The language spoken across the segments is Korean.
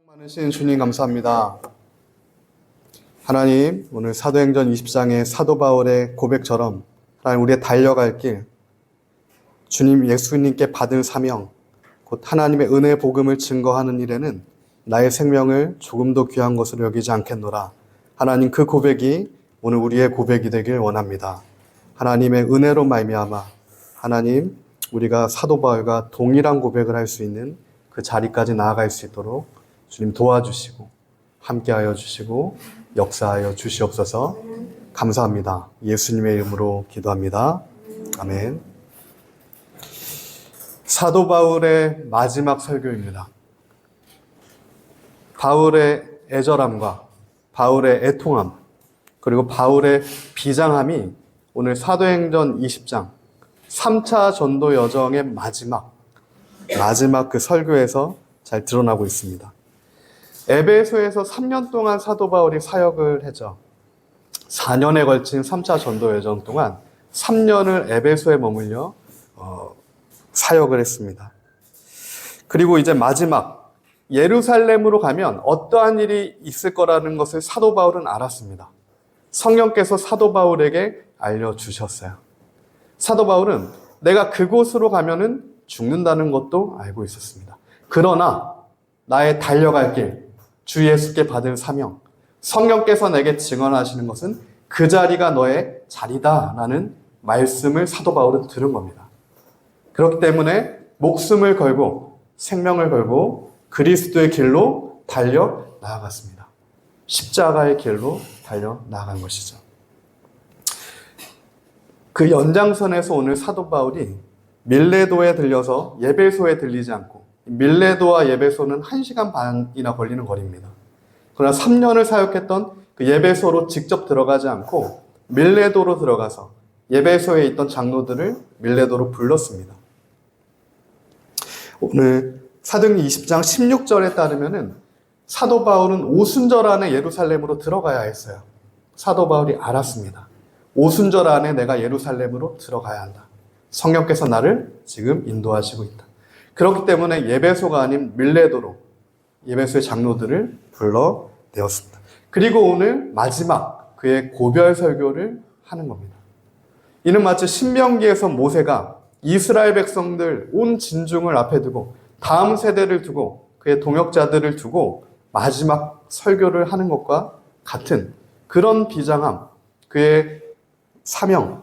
많으신 주님 감사합니다. 하나님, 오늘 사도행전 20장의 사도 바울의 고백처럼 하나님 우리의 달려갈 길, 주님 예수님께 받은 사명, 곧 하나님의 은혜 복음을 증거하는 일에는 나의 생명을 조금도 귀한 것으로 여기지 않겠노라. 하나님, 그 고백이 오늘 우리의 고백이 되길 원합니다. 하나님의 은혜로 말미암아 하나님, 우리가 사도 바울과 동일한 고백을 할 수 있는 그 자리까지 나아갈 수 있도록 주님 도와주시고 함께하여 주시고 역사하여 주시옵소서. 감사합니다. 예수님의 이름으로 기도합니다. 아멘. 사도 바울의 마지막 설교입니다. 바울의 애절함과 바울의 애통함, 그리고 바울의 비장함이 오늘 사도행전 20장 3차 전도 여정의 마지막 그 설교에서 잘 드러나고 있습니다. 에베소에서 3년 동안 사도 바울이 사역을 했죠. 4년에 걸친 3차 전도 여정 동안 3년을 에베소에 머물려 사역을 했습니다. 그리고 이제 마지막 예루살렘으로 가면 어떠한 일이 있을 거라는 것을 사도 바울은 알았습니다. 성령께서 사도 바울에게 알려주셨어요. 사도 바울은 내가 그곳으로 가면은 죽는다는 것도 알고 있었습니다. 그러나 나의 달려갈 길, 주 예수께 받은 사명, 성령께서 내게 증언하시는 것은 그 자리가 너의 자리다라는 말씀을 사도 바울은 들은 겁니다. 그렇기 때문에 목숨을 걸고 생명을 걸고 그리스도의 길로 달려 나아갔습니다. 십자가의 길로 달려 나아간 것이죠. 그 연장선에서 오늘 사도 바울이 밀레도에 들려서 예배소에 들리지 않고, 밀레도와 예배소는 1시간 반이나 걸리는 거리입니다. 그러나 3년을 사역했던 그 예배소로 직접 들어가지 않고 밀레도로 들어가서 예배소에 있던 장로들을 밀레도로 불렀습니다. 오늘 사도행전 20장 16절에 따르면은 사도 바울은 오순절 안에 예루살렘으로 들어가야 했어요. 사도 바울이 알았습니다. 오순절 안에 내가 예루살렘으로 들어가야 한다. 성령께서 나를 지금 인도하시고 있다. 그렇기 때문에 예배소가 아닌 밀레도로 예배소의 장로들을 불러내었습니다. 그리고 오늘 마지막 그의 고별 설교를 하는 겁니다. 이는 마치 신명기에서 모세가 이스라엘 백성들 온 진중을 앞에 두고 다음 세대를 두고 그의 동역자들을 두고 마지막 설교를 하는 것과 같은 그런 비장함, 그의 사명이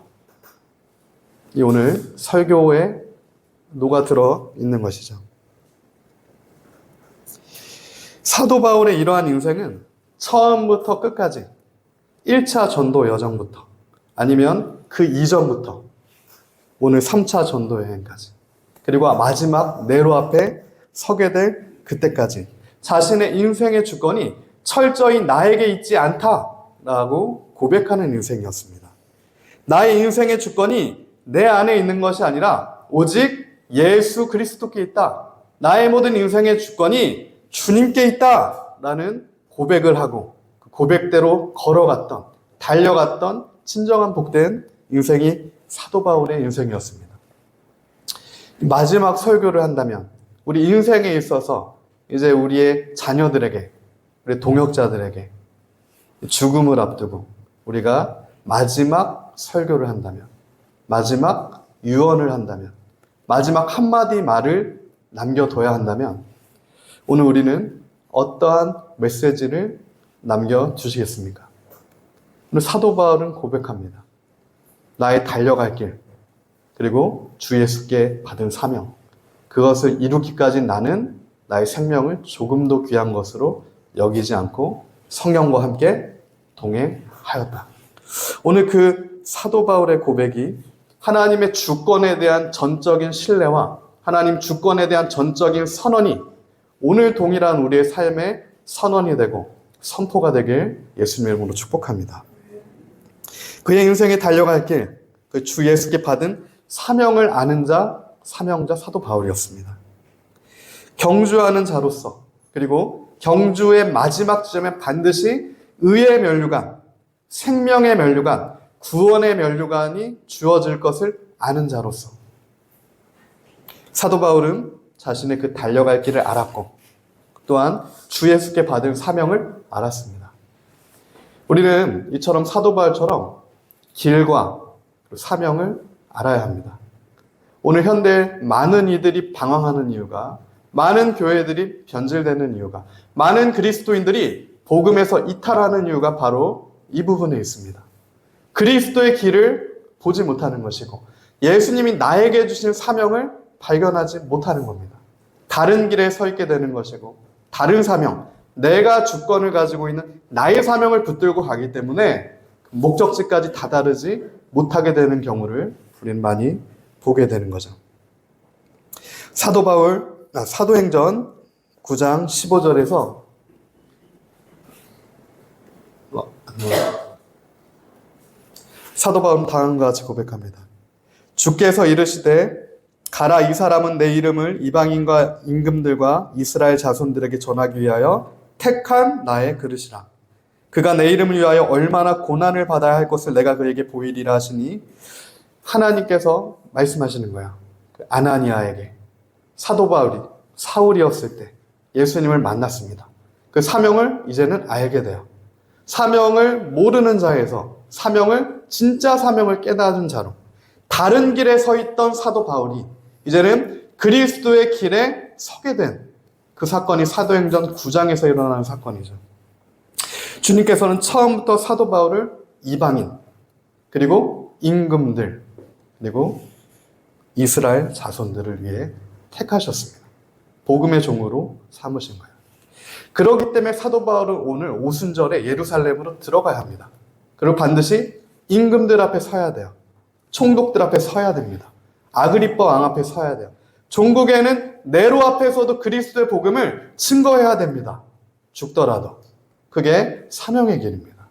오늘 설교에 녹아들어 있는 것이죠. 사도 바울의 이러한 인생은 처음부터 끝까지 1차 전도 여정부터 아니면 그 이전부터 오늘 3차 전도 여행까지 그리고 마지막 네로 앞에 서게 될 그때까지 자신의 인생의 주권이 철저히 나에게 있지 않다라고 고백하는 인생이었습니다. 나의 인생의 주권이 내 안에 있는 것이 아니라 오직 예수 그리스도께 있다. 나의 모든 인생의 주권이 주님께 있다라는 고백을 하고 그 고백대로 걸어갔던, 달려갔던 진정한 복된 인생이 사도 바울의 인생이었습니다. 마지막 설교를 한다면 우리 인생에 있어서 이제 우리의 자녀들에게, 우리 동역자들에게 죽음을 앞두고 우리가 마지막 설교를 한다면, 마지막 유언을 한다면, 마지막 한마디 말을 남겨둬야 한다면 오늘 우리는 어떠한 메시지를 남겨주시겠습니까? 오늘 사도 바울은 고백합니다. 나의 달려갈 길, 그리고 주 예수께 받은 사명, 그것을 이루기까지 나는 나의 생명을 조금도 귀한 것으로 여기지 않고 성령과 함께 동행하였다. 오늘 그 사도 바울의 고백이 하나님의 주권에 대한 전적인 신뢰와 하나님 주권에 대한 전적인 선언이 오늘 동일한 우리의 삶의 선언이 되고 선포가 되길 예수님의 이름으로 축복합니다. 그의 인생에 달려갈 길, 그 주 예수께 받은 사명을 아는 자, 사명자 사도 바울이었습니다. 경주하는 자로서 그리고 경주의 마지막 지점에 반드시 의의 면류관, 생명의 면류관, 구원의 면류관이 주어질 것을 아는 자로서 사도 바울은 자신의 그 달려갈 길을 알았고 또한 주 예수께 받은 사명을 알았습니다. 우리는 이처럼 사도 바울처럼 길과 사명을 알아야 합니다. 오늘 현대 많은 이들이 방황하는 이유가, 많은 교회들이 변질되는 이유가, 많은 그리스도인들이 복음에서 이탈하는 이유가 바로 이 부분에 있습니다. 그리스도의 길을 보지 못하는 것이고 예수님이 나에게 주신 사명을 발견하지 못하는 겁니다. 다른 길에 서 있게 되는 것이고 다른 사명, 내가 주권을 가지고 있는 나의 사명을 붙들고 가기 때문에 목적지까지 다다르지 못하게 되는 경우를 우리는 많이 보게 되는 거죠. 사도행전 9장 15절에서 사도 바울은 다음과 같이 고백합니다. 주께서 이르시되 가라, 이 사람은 내 이름을 이방인과 임금들과 이스라엘 자손들에게 전하기 위하여 택한 나의 그릇이라. 그가 내 이름을 위하여 얼마나 고난을 받아야 할 것을 내가 그에게 보이리라 하시니, 하나님께서 말씀하시는 거야. 아나니아에게. 사도 바울이 사울이었을 때 예수님을 만났습니다. 그 사명을 이제는 알게 돼요. 사명을 모르는 자에서 진짜 사명을 깨달은 자로 다른 길에 서 있던 사도 바울이 이제는 그리스도의 길에 서게 된 그 사건이 사도행전 9장에서 일어나는 사건이죠. 주님께서는 처음부터 사도 바울을 이방인, 그리고 임금들, 그리고 이스라엘 자손들을 위해 택하셨습니다. 복음의 종으로 삼으신 거예요. 그렇기 때문에 사도 바울은 오늘 오순절에 예루살렘으로 들어가야 합니다. 그리고 반드시 임금들 앞에 서야 돼요. 총독들 앞에 서야 됩니다. 아그리빠 왕 앞에 서야 돼요. 종국에는 네로 앞에서도 그리스도의 복음을 증거해야 됩니다. 죽더라도. 그게 사명의 길입니다.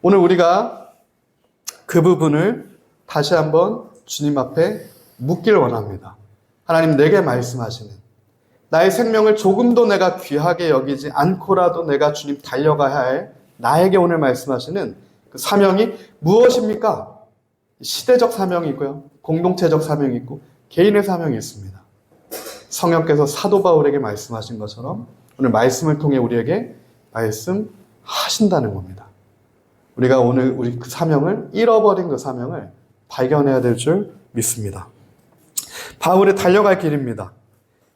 오늘 우리가 그 부분을 다시 한번 주님 앞에 묻길 원합니다. 하나님, 내게 말씀하시는, 나의 생명을 조금도 내가 귀하게 여기지 않고라도 내가 주님 달려가야 할 나에게 오늘 말씀하시는 그 사명이 무엇입니까? 시대적 사명이 있고요, 공동체적 사명이 있고 개인의 사명이 있습니다. 성령께서 사도 바울에게 말씀하신 것처럼 오늘 말씀을 통해 우리에게 말씀하신다는 겁니다. 우리가 오늘 우리 그 사명을, 잃어버린 그 사명을 발견해야 될 줄 믿습니다. 바울의 달려갈 길입니다.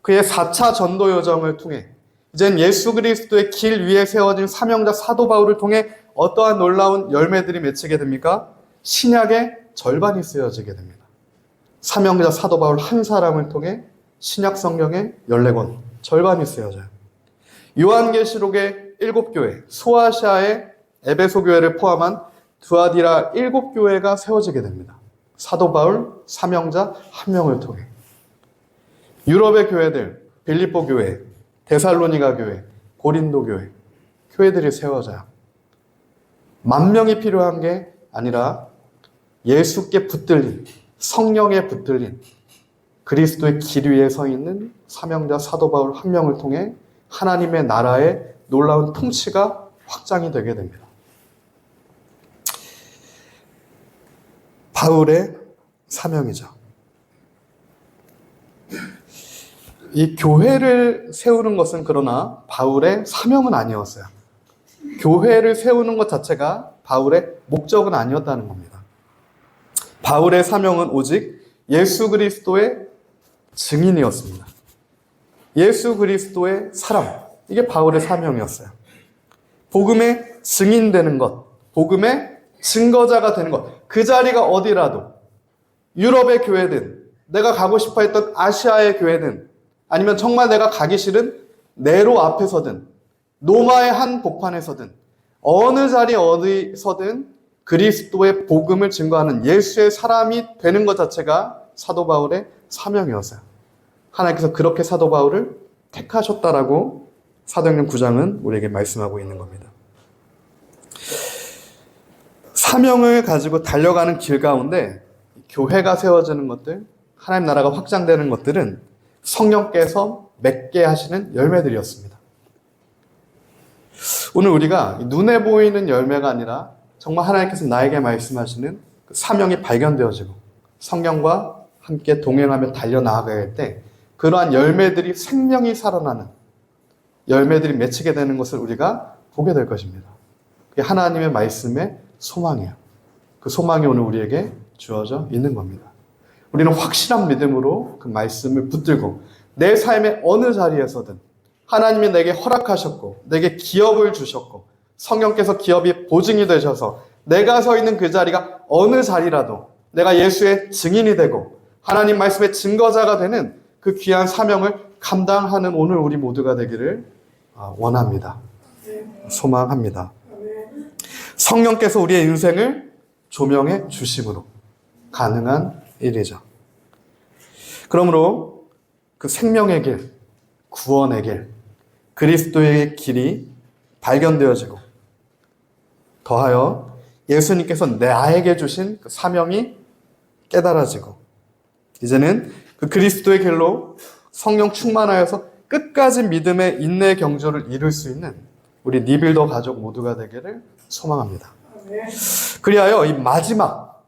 그의 4차 전도 여정을 통해 이젠 예수 그리스도의 길 위에 세워진 사명자 사도 바울을 통해 어떠한 놀라운 열매들이 맺히게 됩니까? 신약의 절반이 쓰여지게 됩니다. 사명자 사도 바울 한 사람을 통해 신약 성경의 14권, 절반이 쓰여져요. 요한계시록의 7교회, 소아시아의 에베소 교회를 포함한 두아디라 7교회가 세워지게 됩니다. 사도 바울 사명자 한 명을 통해. 유럽의 교회들, 빌립보 교회, 데살로니가 교회, 고린도 교회, 교회들이 세워져요. 10,000명이 필요한 게 아니라 예수께 붙들린, 성령에 붙들린 그리스도의 길 위에 서 있는 사명자 사도 바울 한 명을 통해 하나님의 나라의 놀라운 통치가 확장이 되게 됩니다. 바울의 사명이죠. 이 교회를 세우는 것은 그러나 바울의 사명은 아니었어요. 교회를 세우는 것 자체가 바울의 목적은 아니었다는 겁니다. 바울의 사명은 오직 예수 그리스도의 증인이었습니다. 예수 그리스도의 사람, 이게 바울의 사명이었어요. 복음의 증인되는 것, 복음의 증거자가 되는 것, 그 자리가 어디라도, 유럽의 교회든, 내가 가고 싶어 했던 아시아의 교회든, 아니면 정말 내가 가기 싫은 네로 앞에서든, 로마의 한 복판에서든, 어느 자리 어디서든 그리스도의 복음을 증거하는 예수의 사람이 되는 것 자체가 사도 바울의 사명이었어요. 하나님께서 그렇게 사도 바울을 택하셨다라고 사도행전 9장은 우리에게 말씀하고 있는 겁니다. 사명을 가지고 달려가는 길 가운데 교회가 세워지는 것들, 하나님 나라가 확장되는 것들은 성령께서 맺게 하시는 열매들이었습니다. 오늘 우리가 눈에 보이는 열매가 아니라 정말 하나님께서 나에게 말씀하시는 그 사명이 발견되어지고 성령과 함께 동행하며 달려나가야 할 때 그러한 열매들이 생명이 살아나는 열매들이 맺히게 되는 것을 우리가 보게 될 것입니다. 그게 하나님의 말씀의 소망이에요. 그 소망이 오늘 우리에게 주어져 있는 겁니다. 우리는 확실한 믿음으로 그 말씀을 붙들고 내 삶의 어느 자리에서든 하나님이 내게 허락하셨고 내게 기업을 주셨고 성령께서 기업이 보증이 되셔서 내가 서 있는 그 자리가 어느 자리라도 내가 예수의 증인이 되고 하나님 말씀의 증거자가 되는 그 귀한 사명을 감당하는 오늘 우리 모두가 되기를 원합니다. 소망합니다. 성령께서 우리의 인생을 조명해 주심으로 가능한 일이죠. 그러므로 그 생명의 길, 구원의 길, 그리스도의 길이 발견되어지고 더하여 예수님께서 나에게 주신 그 사명이 깨달아지고 이제는 그 그리스도의 길로 성령 충만하여서 끝까지 믿음의 인내 경주를 이룰 수 있는 우리 니빌더 가족 모두가 되기를 소망합니다. 그리하여 이 마지막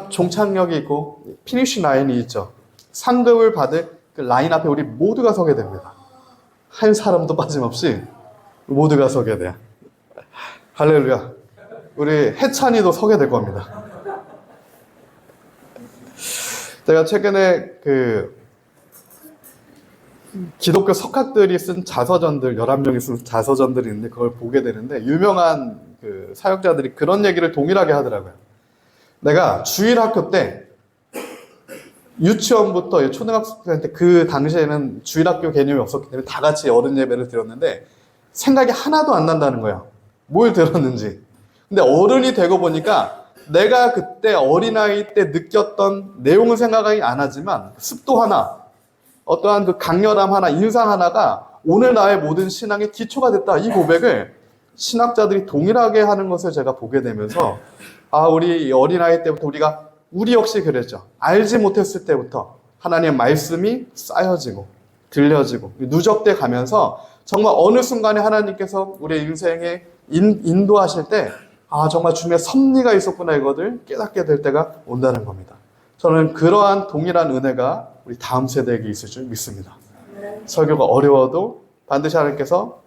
종착역이 있고 피니쉬 라인이 있죠. 상급을 받을 그 라인 앞에 우리 모두가 서게 됩니다. 한 사람도 빠짐없이 모두가 서게 돼요. 할렐루야. 우리 해찬이도 서게 될 겁니다. 제가 최근에 기독교 석학들이 쓴 자서전들, 11명이 쓴 자서전들이 있는데 그걸 보게 되는데 유명한 사역자들이 그런 얘기를 동일하게 하더라고요. 내가 주일학교 때 유치원부터 초등학생 때 그 당시에는 주일학교 개념이 없었기 때문에 다 같이 어른 예배를 드렸는데 생각이 하나도 안 난다는 거예요. 뭘 들었는지. 근데 어른이 되고 보니까 내가 그때 어린아이 때 느꼈던 내용은 생각이 안 하지만 습도 하나, 어떠한 그 강렬함 하나, 인상 하나가 오늘 나의 모든 신앙의 기초가 됐다. 이 고백을 신학자들이 동일하게 하는 것을 제가 보게 되면서 우리 어린아이 때부터 우리 역시 그랬죠. 알지 못했을 때부터 하나님의 말씀이 쌓여지고 들려지고 누적돼 가면서 정말 어느 순간에 하나님께서 우리의 인생에 인도하실 때 정말 주님의 섭리가 있었구나 이것을 깨닫게 될 때가 온다는 겁니다. 저는 그러한 동일한 은혜가 우리 다음 세대에게 있을 줄 믿습니다. 설교가 어려워도 반드시 하나님께서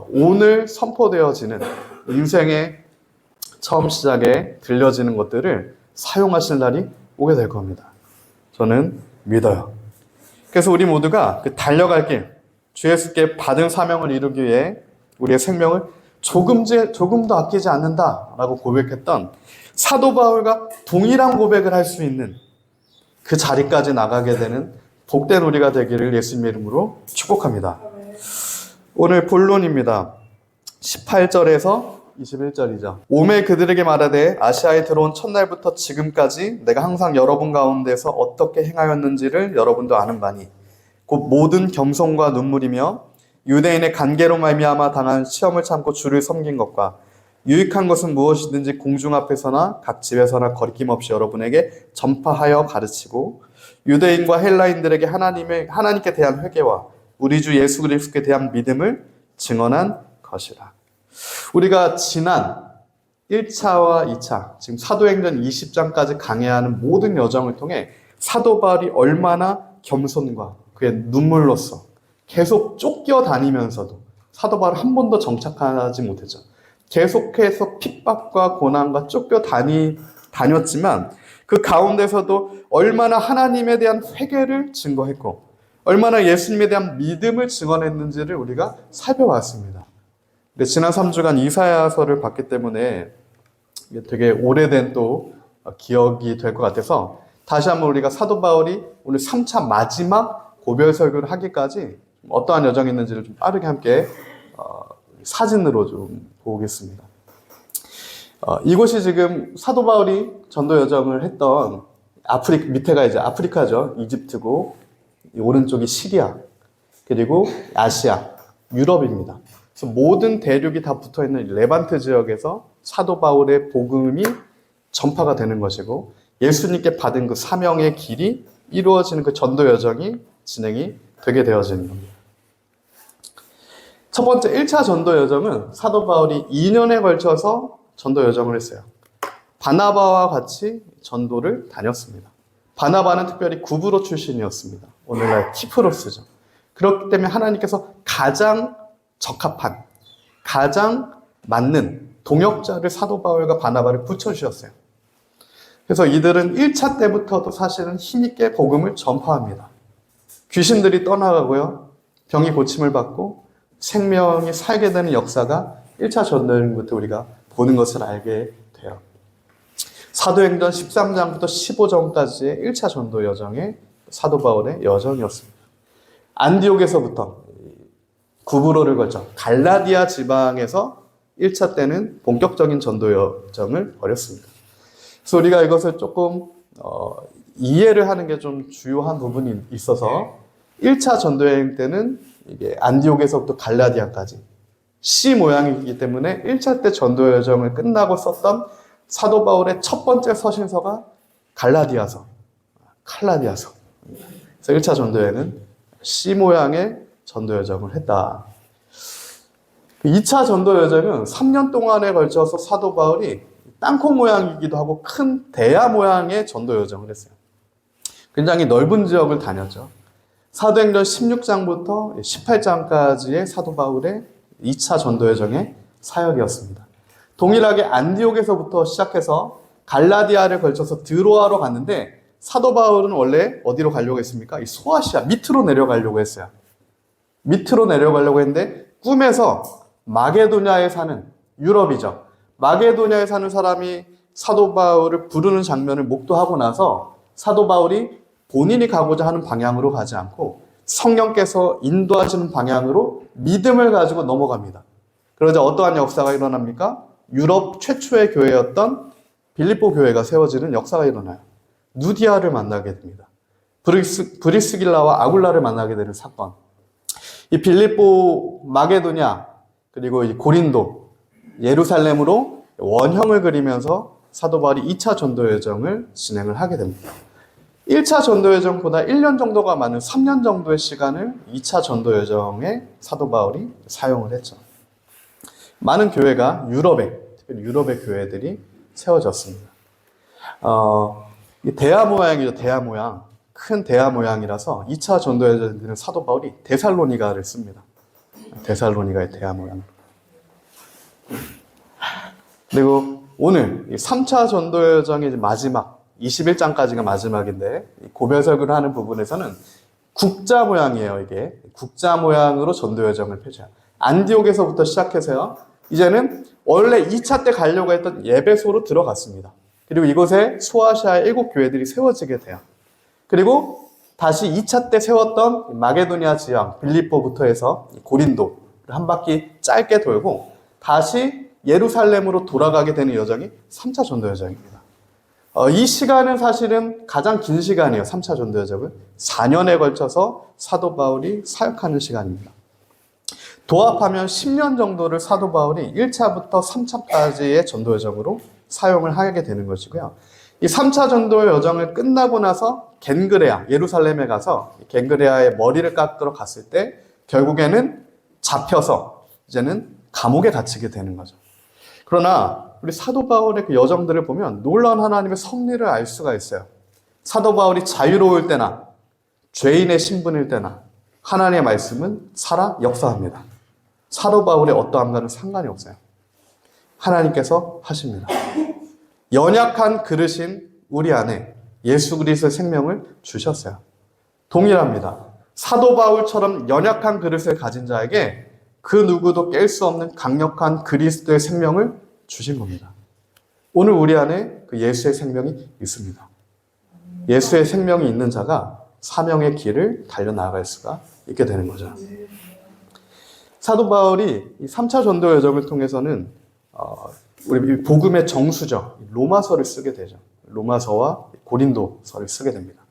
오늘 선포되어지는 인생의 처음 시작에 들려지는 것들을 사용하실 날이 오게 될 겁니다. 저는 믿어요. 그래서 우리 모두가 그 달려갈 길, 주 예수께 받은 사명을 이루기 위해 우리의 생명을 조금도 아끼지 않는다라고 고백했던 사도 바울과 동일한 고백을 할 수 있는 그 자리까지 나가게 되는 복된 우리가 되기를 예수님의 이름으로 축복합니다. 오늘 본론입니다. 18절에서 21절이죠. 오매 그들에게 말하되 아시아에 들어온 첫날부터 지금까지 내가 항상 여러분 가운데서 어떻게 행하였는지를 여러분도 아는 바니 곧 모든 겸손과 눈물이며 유대인의 관계로 말미암아 당한 시험을 참고 주를 섬긴 것과 유익한 것은 무엇이든지 공중 앞에서나 각 집에서나 거리낌 없이 여러분에게 전파하여 가르치고 유대인과 헬라인들에게 하나님께 대한 회개와 우리 주 예수 그리스도에 대한 믿음을 증언한 것이라. 우리가 지난 1차와 2차, 지금 사도행전 20장까지 강해하는 모든 여정을 통해 사도 바울이 얼마나 겸손과 그의 눈물로써 계속 쫓겨다니면서도 사도 바울은 한 번도 정착하지 못했죠. 계속해서 핍박과 고난과 다녔지만 그 가운데서도 얼마나 하나님에 대한 회개를 증거했고 얼마나 예수님에 대한 믿음을 증언했는지를 우리가 살펴봤습니다. 근데 지난 3주간 이사야서를 봤기 때문에 되게 오래된 또 기억이 될 것 같아서 다시 한번 우리가 사도 바울이 오늘 3차 마지막 고별 설교를 하기까지 어떠한 여정이 있는지를 좀 빠르게 함께 사진으로 좀 보겠습니다. 이곳이 지금 사도 바울이 전도 여정을 했던 밑에가 이제 아프리카죠. 이집트고 오른쪽이 시리아 그리고 아시아, 유럽입니다. 그래서 모든 대륙이 다 붙어있는 레반트 지역에서 사도 바울의 복음이 전파가 되는 것이고 예수님께 받은 그 사명의 길이 이루어지는 그 전도 여정이 진행이 되게 되어지는 겁니다. 첫 번째 1차 전도 여정은 사도 바울이 2년에 걸쳐서 전도 여정을 했어요. 바나바와 같이 전도를 다녔습니다. 바나바는 특별히 구브로 출신이었습니다. 오늘날 키프로스죠. 그렇기 때문에 하나님께서 가장 적합한, 가장 맞는 동역자를 사도 바울과 바나바를 붙여주셨어요. 그래서 이들은 1차 때부터도 사실은 힘있게 복음을 전파합니다. 귀신들이 떠나가고요. 병이 고침을 받고 생명이 살게 되는 역사가 1차 전도여행부터 우리가 보는 것을 알게 돼요. 사도행전 13장부터 15장까지의 1차 전도 여정의 사도 바울의 여정이었습니다. 안디옥에서부터 구브로를 거쳐 갈라디아 지방에서 1차 때는 본격적인 전도 여정을 벌였습니다. 그래서 우리가 이것을 조금 이해를 하는 게 좀 주요한 부분이 있어서 1차 전도여행 때는 이게 안디옥에서부터 갈라디아까지 C 모양이기 때문에 1차 때 전도 여정을 끝나고 썼던 사도 바울의 첫 번째 서신서가 갈라디아서, 칼라디아서. 그래서 1차 전도여행은 C 모양의 전도 여정을 했다. 2차 전도 여정은 3년 동안에 걸쳐서 사도 바울이 땅콩 모양이기도 하고 큰 대야 모양의 전도 여정을 했어요. 굉장히 넓은 지역을 다녔죠. 사도행전 16장부터 18장까지의 사도 바울의 2차 전도 여정의 사역이었습니다. 동일하게 안디옥에서부터 시작해서 갈라디아를 걸쳐서 드로아로 갔는데 사도 바울은 원래 어디로 가려고 했습니까? 이 소아시아 밑으로 내려가려고 했어요. 밑으로 내려가려고 했는데 꿈에서 마게도냐에 사는 유럽이죠. 마게도냐에 사는 사람이 사도 바울을 부르는 장면을 목도하고 나서 사도 바울이 본인이 가고자 하는 방향으로 가지 않고 성령께서 인도하시는 방향으로 믿음을 가지고 넘어갑니다. 그러자 어떠한 역사가 일어납니까? 유럽 최초의 교회였던 빌립보 교회가 세워지는 역사가 일어나요. 누디아를 만나게 됩니다. 브리스길라와 아굴라를 만나게 되는 사건. 이 빌립보, 마게도냐, 그리고 이 고린도, 예루살렘으로 원형을 그리면서 사도 바울이 2차 전도 여정을 진행을 하게 됩니다. 1차 전도 여정보다 1년 정도가 많은 3년 정도의 시간을 2차 전도 여정에 사도 바울이 사용을 했죠. 많은 교회가 특히 유럽의 교회들이 세워졌습니다. 대야 모양이죠, 대야 모양. 큰 대야 모양이라서 2차 전도 여정에는 사도 바울이 데살로니가를 씁니다. 데살로니가의 대야 모양. 그리고 오늘 3차 전도 여정의 마지막 21장까지가 마지막인데 고별설교를 하는 부분에서는 국자 모양이에요. 이게 국자 모양으로 전도 여정을 펼쳐요. 안디옥에서부터 시작해서요. 이제는 원래 2차 때 가려고 했던 예배소로 들어갔습니다. 그리고 이곳에 소아시아의 7교회들이 세워지게 돼요. 그리고 다시 2차 때 세웠던 마게도니아 지역 빌립보부터 해서 고린도를 한 바퀴 짧게 돌고 다시 예루살렘으로 돌아가게 되는 여정이 3차 전도 여정입니다. 이 시간은 사실은 가장 긴 시간이에요. 3차 전도 여정은 4년에 걸쳐서 사도 바울이 사역하는 시간입니다. 도합하면 10년 정도를 사도 바울이 1차부터 3차까지의 전도 여정으로 사용을 하게 되는 것이고요. 이 3차 전도 여정을 끝나고 나서 겐그레아, 예루살렘에 가서 겐그레아의 머리를 깎으러 갔을 때 결국에는 잡혀서 이제는 감옥에 갇히게 되는 거죠. 그러나 우리 사도 바울의 그 여정들을 보면 놀라운 하나님의 섭리를 알 수가 있어요. 사도 바울이 자유로울 때나 죄인의 신분일 때나 하나님의 말씀은 살아 역사합니다. 사도 바울의 어떠함과는 상관이 없어요. 하나님께서 하십니다. 연약한 그릇인 우리 안에 예수 그리스도의 생명을 주셨어요. 동일합니다. 사도 바울처럼 연약한 그릇을 가진 자에게 그 누구도 깰 수 없는 강력한 그리스도의 생명을 주신 겁니다. 오늘 우리 안에 그 예수의 생명이 있습니다. 예수의 생명이 있는 자가 사명의 길을 달려나갈 수가 있게 되는 거죠. 사도 바울이 이 3차 전도 여정을 통해서는 우리 복음의 정수죠. 로마서를 쓰게 되죠. 로마서와 고린도서를 쓰게 됩니다.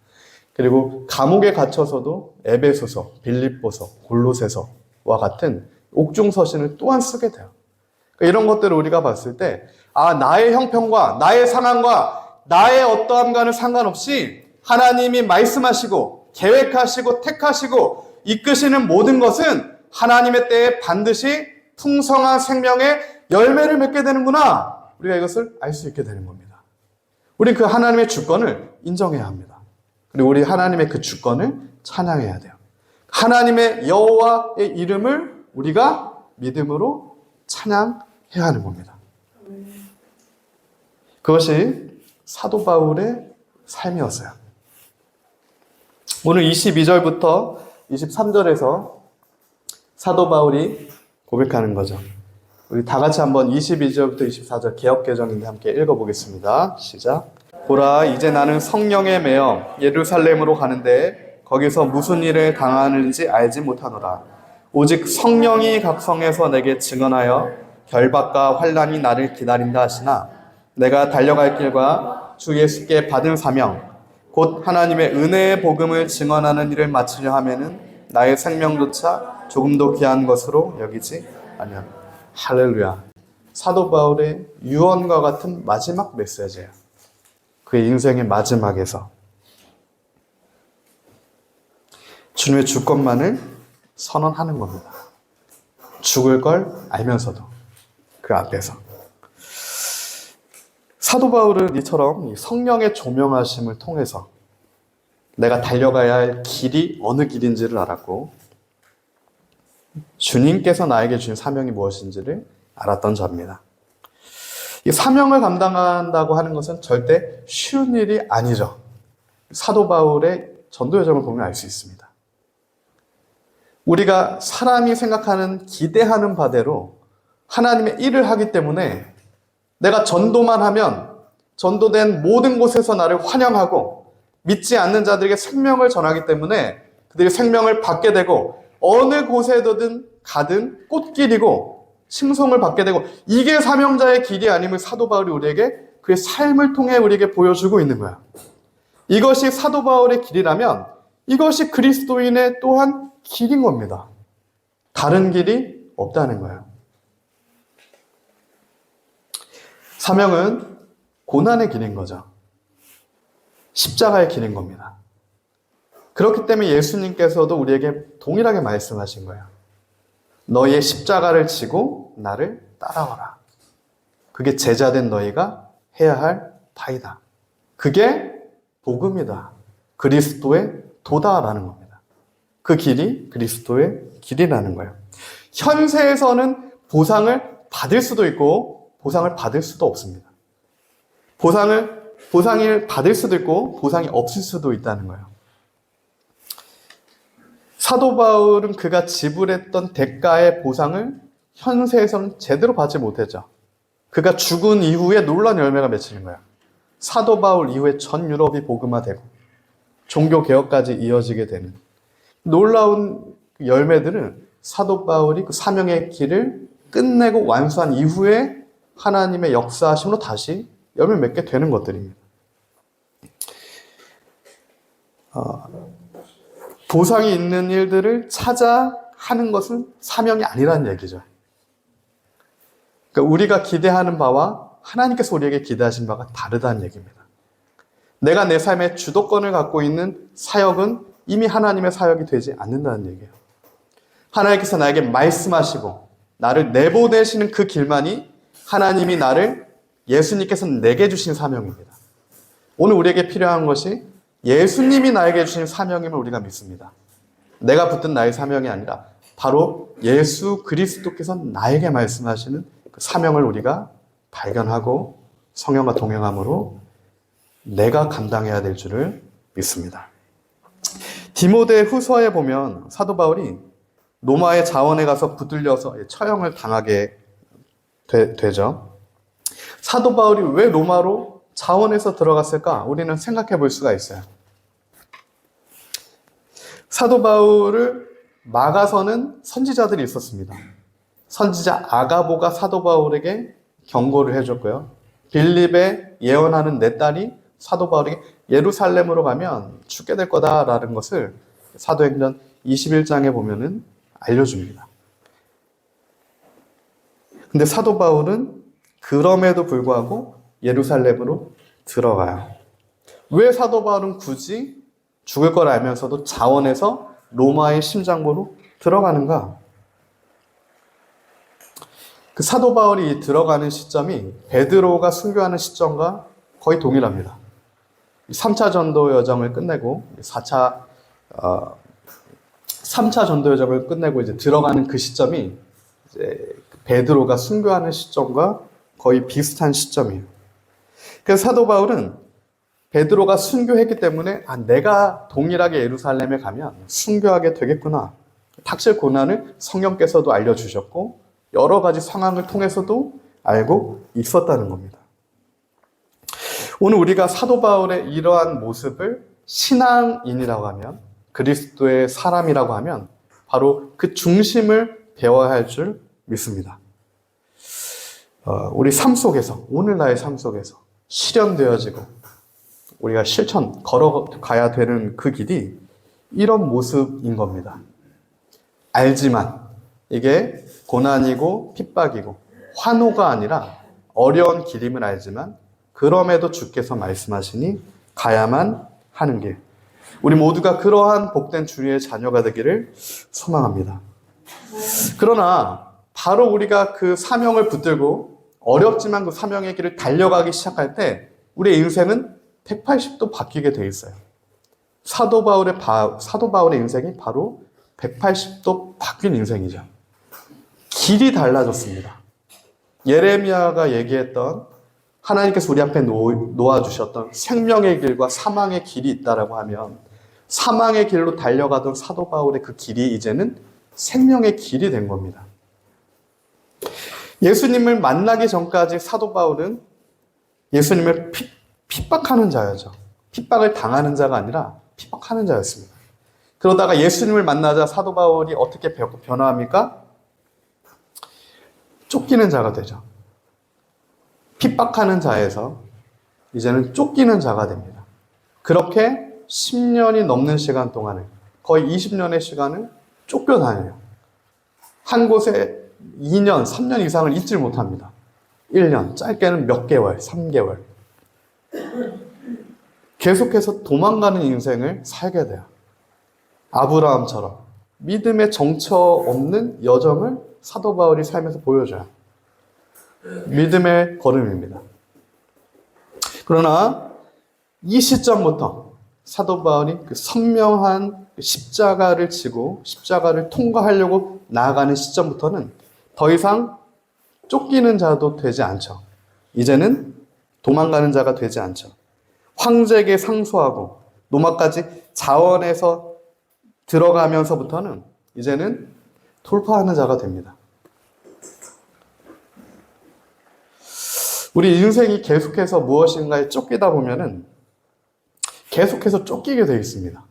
그리고 감옥에 갇혀서도 에베소서, 빌립보서, 골로새서와 같은 옥중서신을 또한 쓰게 돼요. 그러니까 이런 것들을 우리가 봤을 때 나의 형편과 나의 상황과 나의 어떠함과는 상관없이 하나님이 말씀하시고 계획하시고 택하시고 이끄시는 모든 것은 하나님의 때에 반드시 풍성한 생명의 열매를 맺게 되는구나. 우리가 이것을 알 수 있게 되는 겁니다. 우리 그 하나님의 주권을 인정해야 합니다. 그리고 우리 하나님의 그 주권을 찬양해야 돼요. 하나님의 여호와의 이름을 우리가 믿음으로 찬양해야 하는 겁니다. 그것이 사도 바울의 삶이었어요. 오늘 22절부터 23절에서 사도 바울이 고백하는 거죠. 우리 다 같이 한번 22절부터 24절 개역개정인데 함께 읽어보겠습니다. 시작. 보라, 이제 나는 성령에 매여 예루살렘으로 가는데 거기서 무슨 일을 당하는지 알지 못하노라. 오직 성령이 각성해서 내게 증언하여 결박과 환난이 나를 기다린다 하시나 내가 달려갈 길과 주 예수께 받은 사명 곧 하나님의 은혜의 복음을 증언하는 일을 마치려 하면은 나의 생명조차 조금도 귀한 것으로 여기지 아니하노라. 할렐루야. 사도 바울의 유언과 같은 마지막 메시지예요. 그의 인생의 마지막에서 주님의 주권만을 선언하는 겁니다. 죽을 걸 알면서도 그 앞에서. 사도 바울은 이처럼 성령의 조명하심을 통해서 내가 달려가야 할 길이 어느 길인지를 알았고 주님께서 나에게 주신 사명이 무엇인지를 알았던 자입니다. 이 사명을 감당한다고 하는 것은 절대 쉬운 일이 아니죠. 사도 바울의 전도 여정을 보면 알 수 있습니다. 우리가 사람이 생각하는 기대하는 바대로 하나님의 일을 하기 때문에 내가 전도만 하면 전도된 모든 곳에서 나를 환영하고 믿지 않는 자들에게 생명을 전하기 때문에 그들이 생명을 받게 되고 어느 곳에든 가든 꽃길이고 칭송을 받게 되고 이게 사명자의 길이 아님을 사도 바울이 우리에게 그의 삶을 통해 우리에게 보여주고 있는 거야. 이것이 사도 바울의 길이라면 이것이 그리스도인의 또한 길인 겁니다. 다른 길이 없다는 거예요. 사명은 고난의 길인 거죠. 십자가의 길인 겁니다. 그렇기 때문에 예수님께서도 우리에게 동일하게 말씀하신 거예요. 너희의 십자가를 지고 나를 따라와라. 그게 제자된 너희가 해야 할 바이다. 그게 복음이다. 그리스도의 도다라는 겁니다. 그 길이 그리스도의 길이라는 거예요. 현세에서는 보상을 받을 수도 있고 보상을 받을 수도 없습니다. 보상을 받을 수도 있고 보상이 없을 수도 있다는 거예요. 사도 바울은 그가 지불했던 대가의 보상을 현세에서는 제대로 받지 못했죠. 그가 죽은 이후에 놀라운 열매가 맺히는 거예요. 사도 바울 이후에 전 유럽이 복음화되고 종교개혁까지 이어지게 되는 놀라운 열매들은 사도 바울이 그 사명의 길을 끝내고 완수한 이후에 하나님의 역사하심으로 다시 열매 맺게 되는 것들입니다. 보상이 있는 일들을 찾아 하는 것은 사명이 아니라는 얘기죠. 그러니까 우리가 기대하는 바와 하나님께서 우리에게 기대하신 바가 다르다는 얘기입니다. 내가 내 삶의 주도권을 갖고 있는 사역은 이미 하나님의 사역이 되지 않는다는 얘기예요. 하나님께서 나에게 말씀하시고 나를 내보내시는 그 길만이 하나님이 나를 예수님께서 내게 주신 사명입니다. 오늘 우리에게 필요한 것이 예수님이 나에게 주신 사명임을 우리가 믿습니다. 내가 붙든 나의 사명이 아니라 바로 예수 그리스도께서 나에게 말씀하시는 그 사명을 우리가 발견하고 성령과 동행함으로 내가 감당해야 될 줄을 믿습니다. 디모데 후서에 보면 사도 바울이 로마의 자원에 가서 붙들려서 처형을 당하게 되죠. 사도 바울이 왜 로마로 자원에서 들어갔을까? 우리는 생각해 볼 수가 있어요. 사도 바울을 막아서는 선지자들이 있었습니다. 선지자 아가보가 사도 바울에게 경고를 해줬고요. 빌립의 예언하는 내 딸이 사도 바울에게 예루살렘으로 가면 죽게 될 거다라는 것을 사도행전 21장에 보면은 알려줍니다. 근데 사도 바울은 그럼에도 불구하고 예루살렘으로 들어가요. 왜 사도 바울은 굳이 죽을 걸 알면서도 자원해서 로마의 심장부로 들어가는가? 그 사도 바울이 들어가는 시점이 베드로가 순교하는 시점과 거의 동일합니다. 3차 전도 여정을 끝내고 4차 3차 전도 여정을 끝내고 이제 들어가는 그 시점이 이제 베드로가 순교하는 시점과 거의 비슷한 시점이에요. 그래서 사도 바울은 베드로가 순교했기 때문에 내가 동일하게 예루살렘에 가면 순교하게 되겠구나. 닥칠 고난을 성령께서도 알려주셨고 여러 가지 상황을 통해서도 알고 있었다는 겁니다. 오늘 우리가 사도 바울의 이러한 모습을 신앙인이라고 하면, 그리스도의 사람이라고 하면 바로 그 중심을 배워야 할 줄 믿습니다. 우리 삶 속에서, 오늘날의 삶 속에서 실현되어지고 우리가 실천, 걸어가야 되는 그 길이 이런 모습인 겁니다. 알지만 이게 고난이고 핍박이고 환호가 아니라 어려운 길임을 알지만 그럼에도 주께서 말씀하시니 가야만 하는 길. 우리 모두가 그러한 복된 주의 자녀가 되기를 소망합니다. 그러나 바로 우리가 그 사명을 붙들고 어렵지만 그 사명의 길을 달려가기 시작할 때 우리의 인생은 180도 바뀌게 돼 있어요. 사도 바울의 인생이 바로 180도 바뀐 인생이죠. 길이 달라졌습니다. 예레미야가 얘기했던 하나님께서 우리 앞에 놓아주셨던 생명의 길과 사망의 길이 있다라고 하면 사망의 길로 달려가던 사도 바울의 그 길이 이제는 생명의 길이 된 겁니다. 예수님을 만나기 전까지 사도 바울은 예수님을 핍박하는 자였죠. 핍박을 당하는 자가 아니라 핍박하는 자였습니다. 그러다가 예수님을 만나자 사도 바울이 어떻게 변화합니까? 쫓기는 자가 되죠. 핍박하는 자에서 이제는 쫓기는 자가 됩니다. 그렇게 10년이 넘는 시간 동안을, 거의 20년의 시간을 쫓겨다녀요. 한 곳에 2년, 3년 이상을 있질 못합니다. 1년, 짧게는 몇 개월, 3개월. 계속해서 도망가는 인생을 살게 돼요. 아브라함처럼 믿음의 정처 없는 여정을 사도 바울이 살면서 보여줘요. 믿음의 걸음입니다. 그러나 이 시점부터 사도 바울이 그 선명한 십자가를 지고 십자가를 통과하려고 나아가는 시점부터는 더 이상 쫓기는 자도 되지 않죠. 이제는 도망가는 자가 되지 않죠. 황제에게 상소하고 노마까지 자원해서 들어가면서부터는 이제는 돌파하는 자가 됩니다. 우리 인생이 계속해서 무엇인가에 쫓기다 보면은 계속해서 쫓기게 되어 있습니다.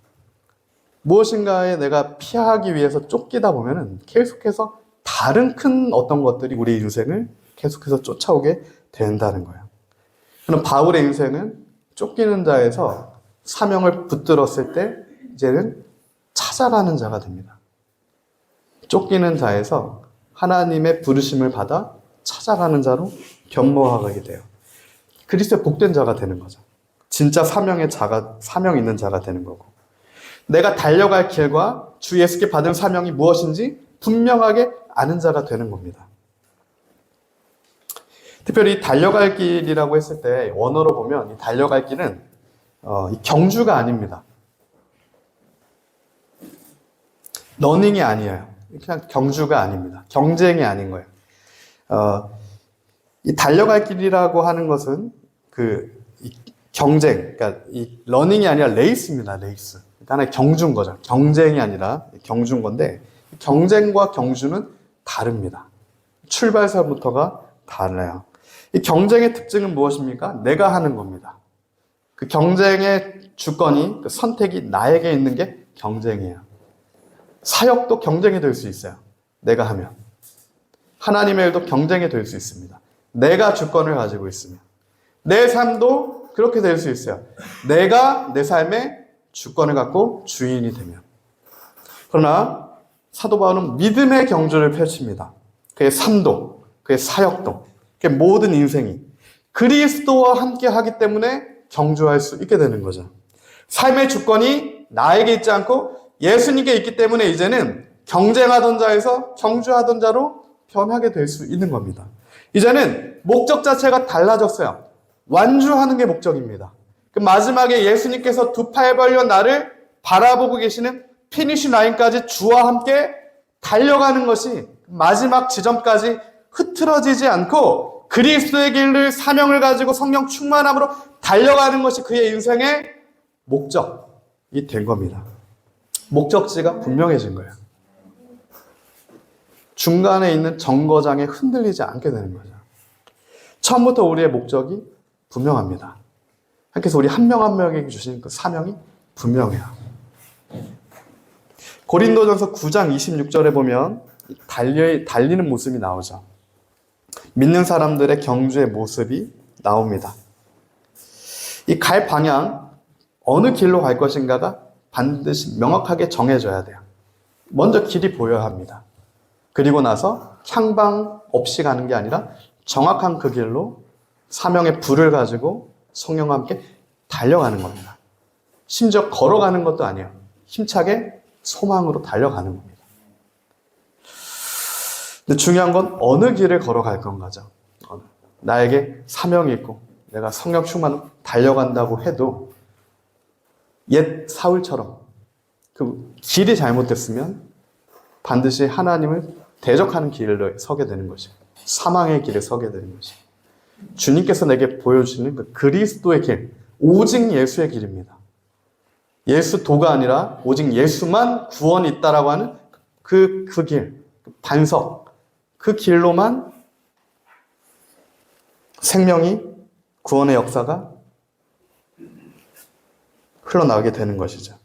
무엇인가에 내가 피하기 위해서 쫓기다 보면은 계속해서 다른 큰 어떤 것들이 우리 인생을 계속해서 쫓아오게 된다는 거예요. 그럼 바울의 인생은 쫓기는 자에서 사명을 붙들었을 때 이제는 찾아가는 자가 됩니다. 쫓기는 자에서 하나님의 부르심을 받아 찾아가는 자로 변모하게 돼요. 그리스도의 복된 자가 되는 거죠. 진짜 사명 있는 자가 되는 거고. 내가 달려갈 길과 주 예수께 받은 사명이 무엇인지 분명하게 아는 자가 되는 겁니다. 특별히 달려갈 길이라고 했을 때 원어로 보면 이 달려갈 길은 이 경주가 아닙니다. 러닝이 아니에요. 그냥 경주가 아닙니다. 경쟁이 아닌 거예요. 이 달려갈 길이라고 하는 것은 이 경쟁, 그러니까 이 러닝이 아니라 레이스입니다. 레이스. 그러니까 하나의 경주인 거죠. 경쟁이 아니라 경주인 건데 경쟁과 경주는 다릅니다. 출발선부터가 달라요. 이 경쟁의 특징은 무엇입니까? 내가 하는 겁니다. 그 경쟁의 주권이, 그 선택이 나에게 있는 게 경쟁이에요. 사역도 경쟁이 될 수 있어요. 내가 하면. 하나님의 일도 경쟁이 될 수 있습니다. 내가 주권을 가지고 있으면. 내 삶도 그렇게 될 수 있어요. 내가 내 삶의 주권을 갖고 주인이 되면. 그러나 사도 바울은 믿음의 경주를 펼칩니다. 그의 삶도, 그의 사역도, 그의 모든 인생이 그리스도와 함께 하기 때문에 경주할 수 있게 되는 거죠. 삶의 주권이 나에게 있지 않고 예수님께 있기 때문에 이제는 경쟁하던 자에서 경주하던 자로 변하게 될 수 있는 겁니다. 이제는 목적 자체가 달라졌어요. 완주하는 게 목적입니다. 그 마지막에 예수님께서 두 팔 벌려 나를 바라보고 계시는 피니시 라인까지 주와 함께 달려가는 것이 마지막 지점까지 흐트러지지 않고 그리스도의 길을 사명을 가지고 성령 충만함으로 달려가는 것이 그의 인생의 목적이 된 겁니다. 목적지가 분명해진 거예요. 중간에 있는 정거장에 흔들리지 않게 되는 거죠. 처음부터 우리의 목적이 분명합니다. 하나님께서 우리 한 명 한 명에게 주신 그 사명이 분명해요. 고린도전서 9장 26절에 보면 달리는 모습이 나오죠. 믿는 사람들의 경주의 모습이 나옵니다. 이 갈 방향, 어느 길로 갈 것인가가 반드시 명확하게 정해져야 돼요. 먼저 길이 보여야 합니다. 그리고 나서 향방 없이 가는 게 아니라 정확한 그 길로 사명의 불을 가지고 성령과 함께 달려가는 겁니다. 심지어 걸어가는 것도 아니에요. 힘차게 소망으로 달려가는 겁니다. 근데 중요한 건 어느 길을 걸어갈 건가죠. 나에게 사명이 있고 내가 성령 충만으로 달려간다고 해도 옛 사울처럼 그 길이 잘못됐으면 반드시 하나님을 대적하는 길을 서게 되는 것이에요. 사망의 길을 서게 되는 것이에요. 주님께서 내게 보여주시는 그 그리스도의 길, 오직 예수의 길입니다. 예수도가 아니라 오직 예수만 구원이 있다라고 하는 그 길, 그 반석, 그 길로만 생명이, 구원의 역사가 흘러나오게 되는 것이죠.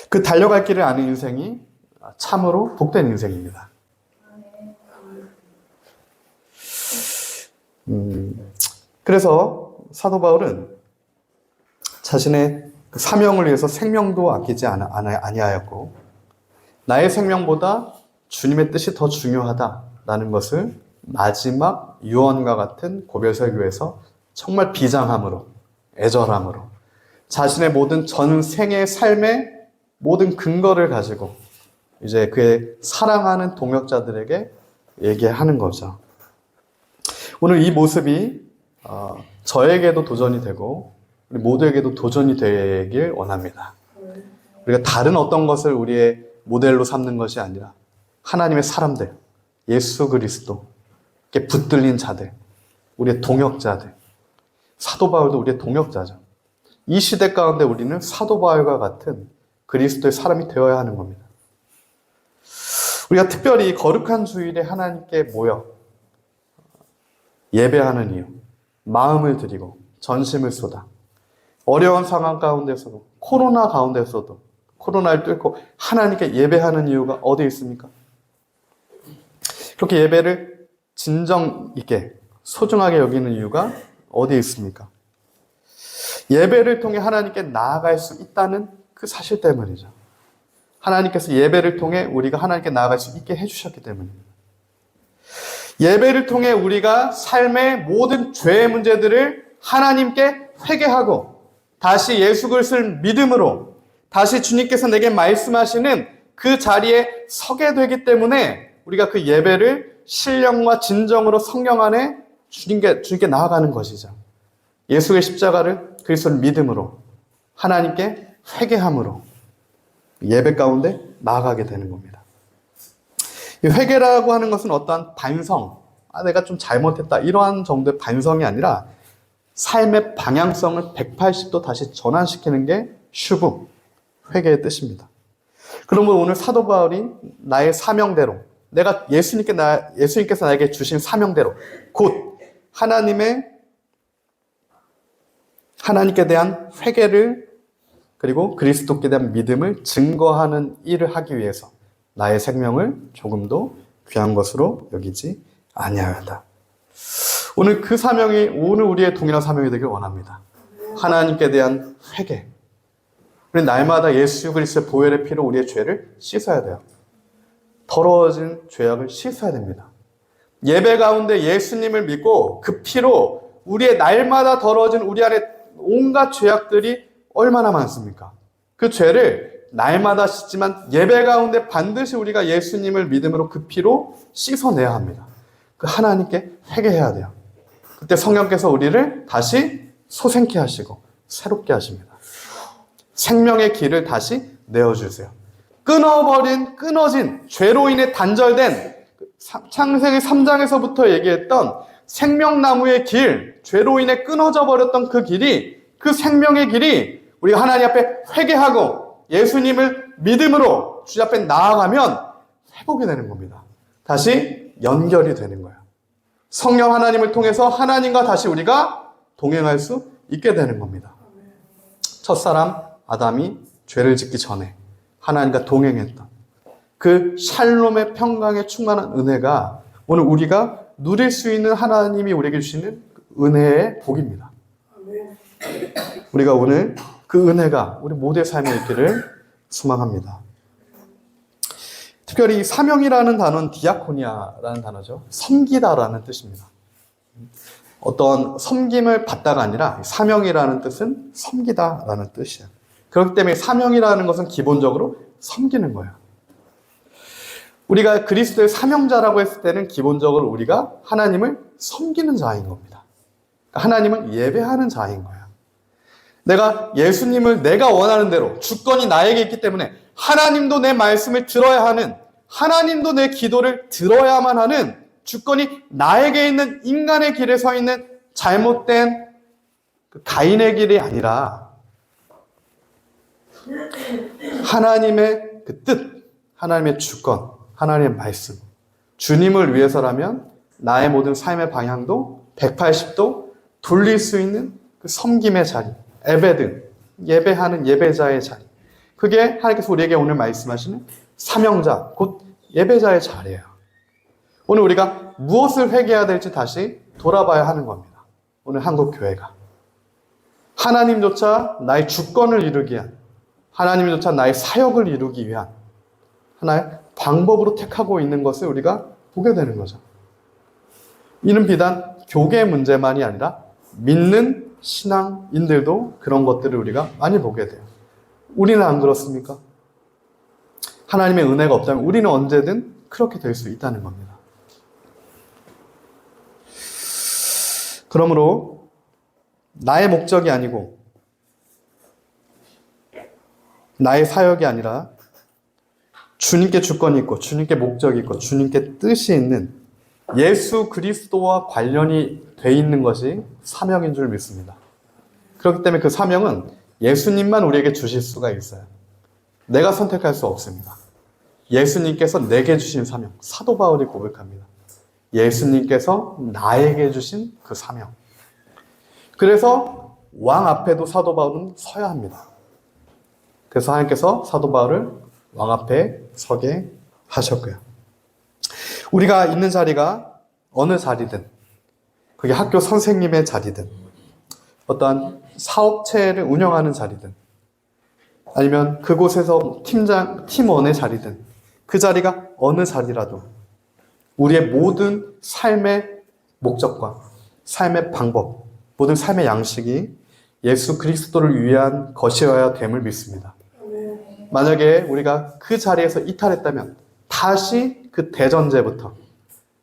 그 달려갈 길을 아는 인생이 참으로 복된 인생입니다. 그래서 사도 바울은 자신의 그 사명을 위해서 생명도 아끼지 아니하였고 나의 생명보다 주님의 뜻이 더 중요하다라는 것을 마지막 유언과 같은 고별설교에서 정말 비장함으로, 애절함으로 자신의 모든 전생의 삶의 모든 근거를 가지고 이제 그의 사랑하는 동역자들에게 얘기하는 거죠. 오늘 이 모습이 저에게도 도전이 되고 우리 모두에게도 도전이 되길 원합니다. 우리가 다른 어떤 것을 우리의 모델로 삼는 것이 아니라 하나님의 사람들, 예수 그리스도께 붙들린 자들, 우리의 동역자들. 사도 바울도 우리의 동역자죠. 이 시대 가운데 우리는 사도 바울과 같은 그리스도의 사람이 되어야 하는 겁니다. 우리가 특별히 거룩한 주일에 하나님께 모여 예배하는 이유, 마음을 드리고 전심을 쏟아 어려운 상황 가운데서도 코로나 가운데서도 코로나를 뚫고 하나님께 예배하는 이유가 어디 있습니까? 그렇게 예배를 진정 있게 소중하게 여기는 이유가 어디 있습니까? 예배를 통해 하나님께 나아갈 수 있다는 그 사실 때문이죠. 하나님께서 예배를 통해 우리가 하나님께 나아갈 수 있게 해주셨기 때문입니다. 예배를 통해 우리가 삶의 모든 죄의 문제들을 하나님께 회개하고 다시 예수 그리스도를 믿음으로 다시 주님께서 내게 말씀하시는 그 자리에 서게 되기 때문에 우리가 그 예배를 신령과 진정으로 성령 안에 주님께 나아가는 것이죠. 예수의 십자가를 그리스도를 믿음으로 하나님께 회개함으로 예배 가운데 나아가게 되는 겁니다. 이 회개라고 하는 것은 어떠한 반성, 내가 좀 잘못했다 이러한 정도의 반성이 아니라 삶의 방향성을 180도 다시 전환시키는 게 슈브, 회개의 뜻입니다. 그러면 오늘 사도 바울이 나의 사명대로, 내가 예수님께서 나에게 주신 사명대로, 곧 하나님께 대한 회개를 그리고 그리스도께 대한 믿음을 증거하는 일을 하기 위해서 나의 생명을 조금도 귀한 것으로 여기지 아니하였다. 오늘 그 사명이 오늘 우리의 동일한 사명이 되길 원합니다. 하나님께 대한 회개. 우리 날마다 예수 그리스도의 보혈의 피로 우리의 죄를 씻어야 돼요. 더러워진 죄악을 씻어야 됩니다. 예배 가운데 예수님을 믿고 그 피로 우리의 날마다 더러워진 우리 안에 온갖 죄악들이 얼마나 많습니까? 그 죄를 날마다 씻지만 예배 가운데 반드시 우리가 예수님을 믿음으로 그 피로 씻어내야 합니다. 그 하나님께 회개해야 돼요. 그때 성령께서 우리를 다시 소생케 하시고 새롭게 하십니다. 생명의 길을 다시 내어주세요. 끊어진, 죄로 인해 단절된 창세기 3장에서부터 얘기했던 생명나무의 길, 죄로 인해 끊어져 버렸던 그 길이, 그 생명의 길이 우리가 하나님 앞에 회개하고 예수님을 믿음으로 주님 앞에 나아가면 회복이 되는 겁니다. 다시 연결이 되는 거예요. 성령 하나님을 통해서 하나님과 다시 우리가 동행할 수 있게 되는 겁니다. 첫사람 아담이 죄를 짓기 전에 하나님과 동행했던 그 샬롬의 평강에 충만한 은혜가 오늘 우리가 누릴 수 있는 하나님이 우리에게 주시는 은혜의 복입니다. 우리가 오늘 그 은혜가 우리 모두의 삶에 있기를 소망합니다. 특별히 사명이라는 단어는 디아코니아라는 단어죠. 섬기다라는 뜻입니다. 어떤 섬김을 받다가 아니라 사명이라는 뜻은 섬기다라는 뜻이에요. 그렇기 때문에 사명이라는 것은 기본적으로 섬기는 거예요. 우리가 그리스도의 사명자라고 했을 때는 기본적으로 우리가 하나님을 섬기는 자인 겁니다. 하나님을 예배하는 자인 거예요. 내가 예수님을 내가 원하는 대로 주권이 나에게 있기 때문에 하나님도 내 말씀을 들어야 하는, 하나님도 내 기도를 들어야만 하는 주권이 나에게 있는 인간의 길에 서 있는 잘못된 그 가인의 길이 아니라 하나님의 그 뜻, 하나님의 주권, 하나님의 말씀, 주님을 위해서라면 나의 모든 삶의 방향도 180도 돌릴 수 있는 그 섬김의 자리, 에베드, 예배하는 예배자의 자리. 그게 하나님께서 우리에게 오늘 말씀하시는 사명자, 곧 예배자의 자리예요. 오늘 우리가 무엇을 회개해야 될지 다시 돌아봐야 하는 겁니다. 오늘 한국교회가. 하나님조차 나의 주권을 이루기 위한, 하나님조차 나의 사역을 이루기 위한 하나의 방법으로 택하고 있는 것을 우리가 보게 되는 거죠. 이는 비단 교계의 문제만이 아니라 믿는 신앙인들도 그런 것들을 우리가 많이 보게 돼요. 우리는 안 그렇습니까? 하나님의 은혜가 없다면 우리는 언제든 그렇게 될 수 있다는 겁니다. 그러므로 나의 목적이 아니고 나의 사역이 아니라 주님께 주권이 있고 주님께 목적이 있고 주님께 뜻이 있는 예수 그리스도와 관련이 돼 있는 것이 사명인 줄 믿습니다. 그렇기 때문에 그 사명은 예수님만 우리에게 주실 수가 있어요. 내가 선택할 수 없습니다. 예수님께서 내게 주신 사명, 사도 바울이 고백합니다. 예수님께서 나에게 주신 그 사명. 그래서 왕 앞에도 사도 바울은 서야 합니다. 그래서 하나님께서 사도 바울을 왕 앞에 서게 하셨고요. 우리가 있는 자리가 어느 자리든, 그게 학교 선생님의 자리든, 어떠한 사업체를 운영하는 자리든, 아니면 그곳에서 팀원의 자리든, 그 자리가 어느 자리라도 우리의 모든 삶의 목적과 삶의 방법, 모든 삶의 양식이 예수 그리스도를 위한 것이어야 됨을 믿습니다. 만약에 우리가 그 자리에서 이탈했다면 다시 그 대전제부터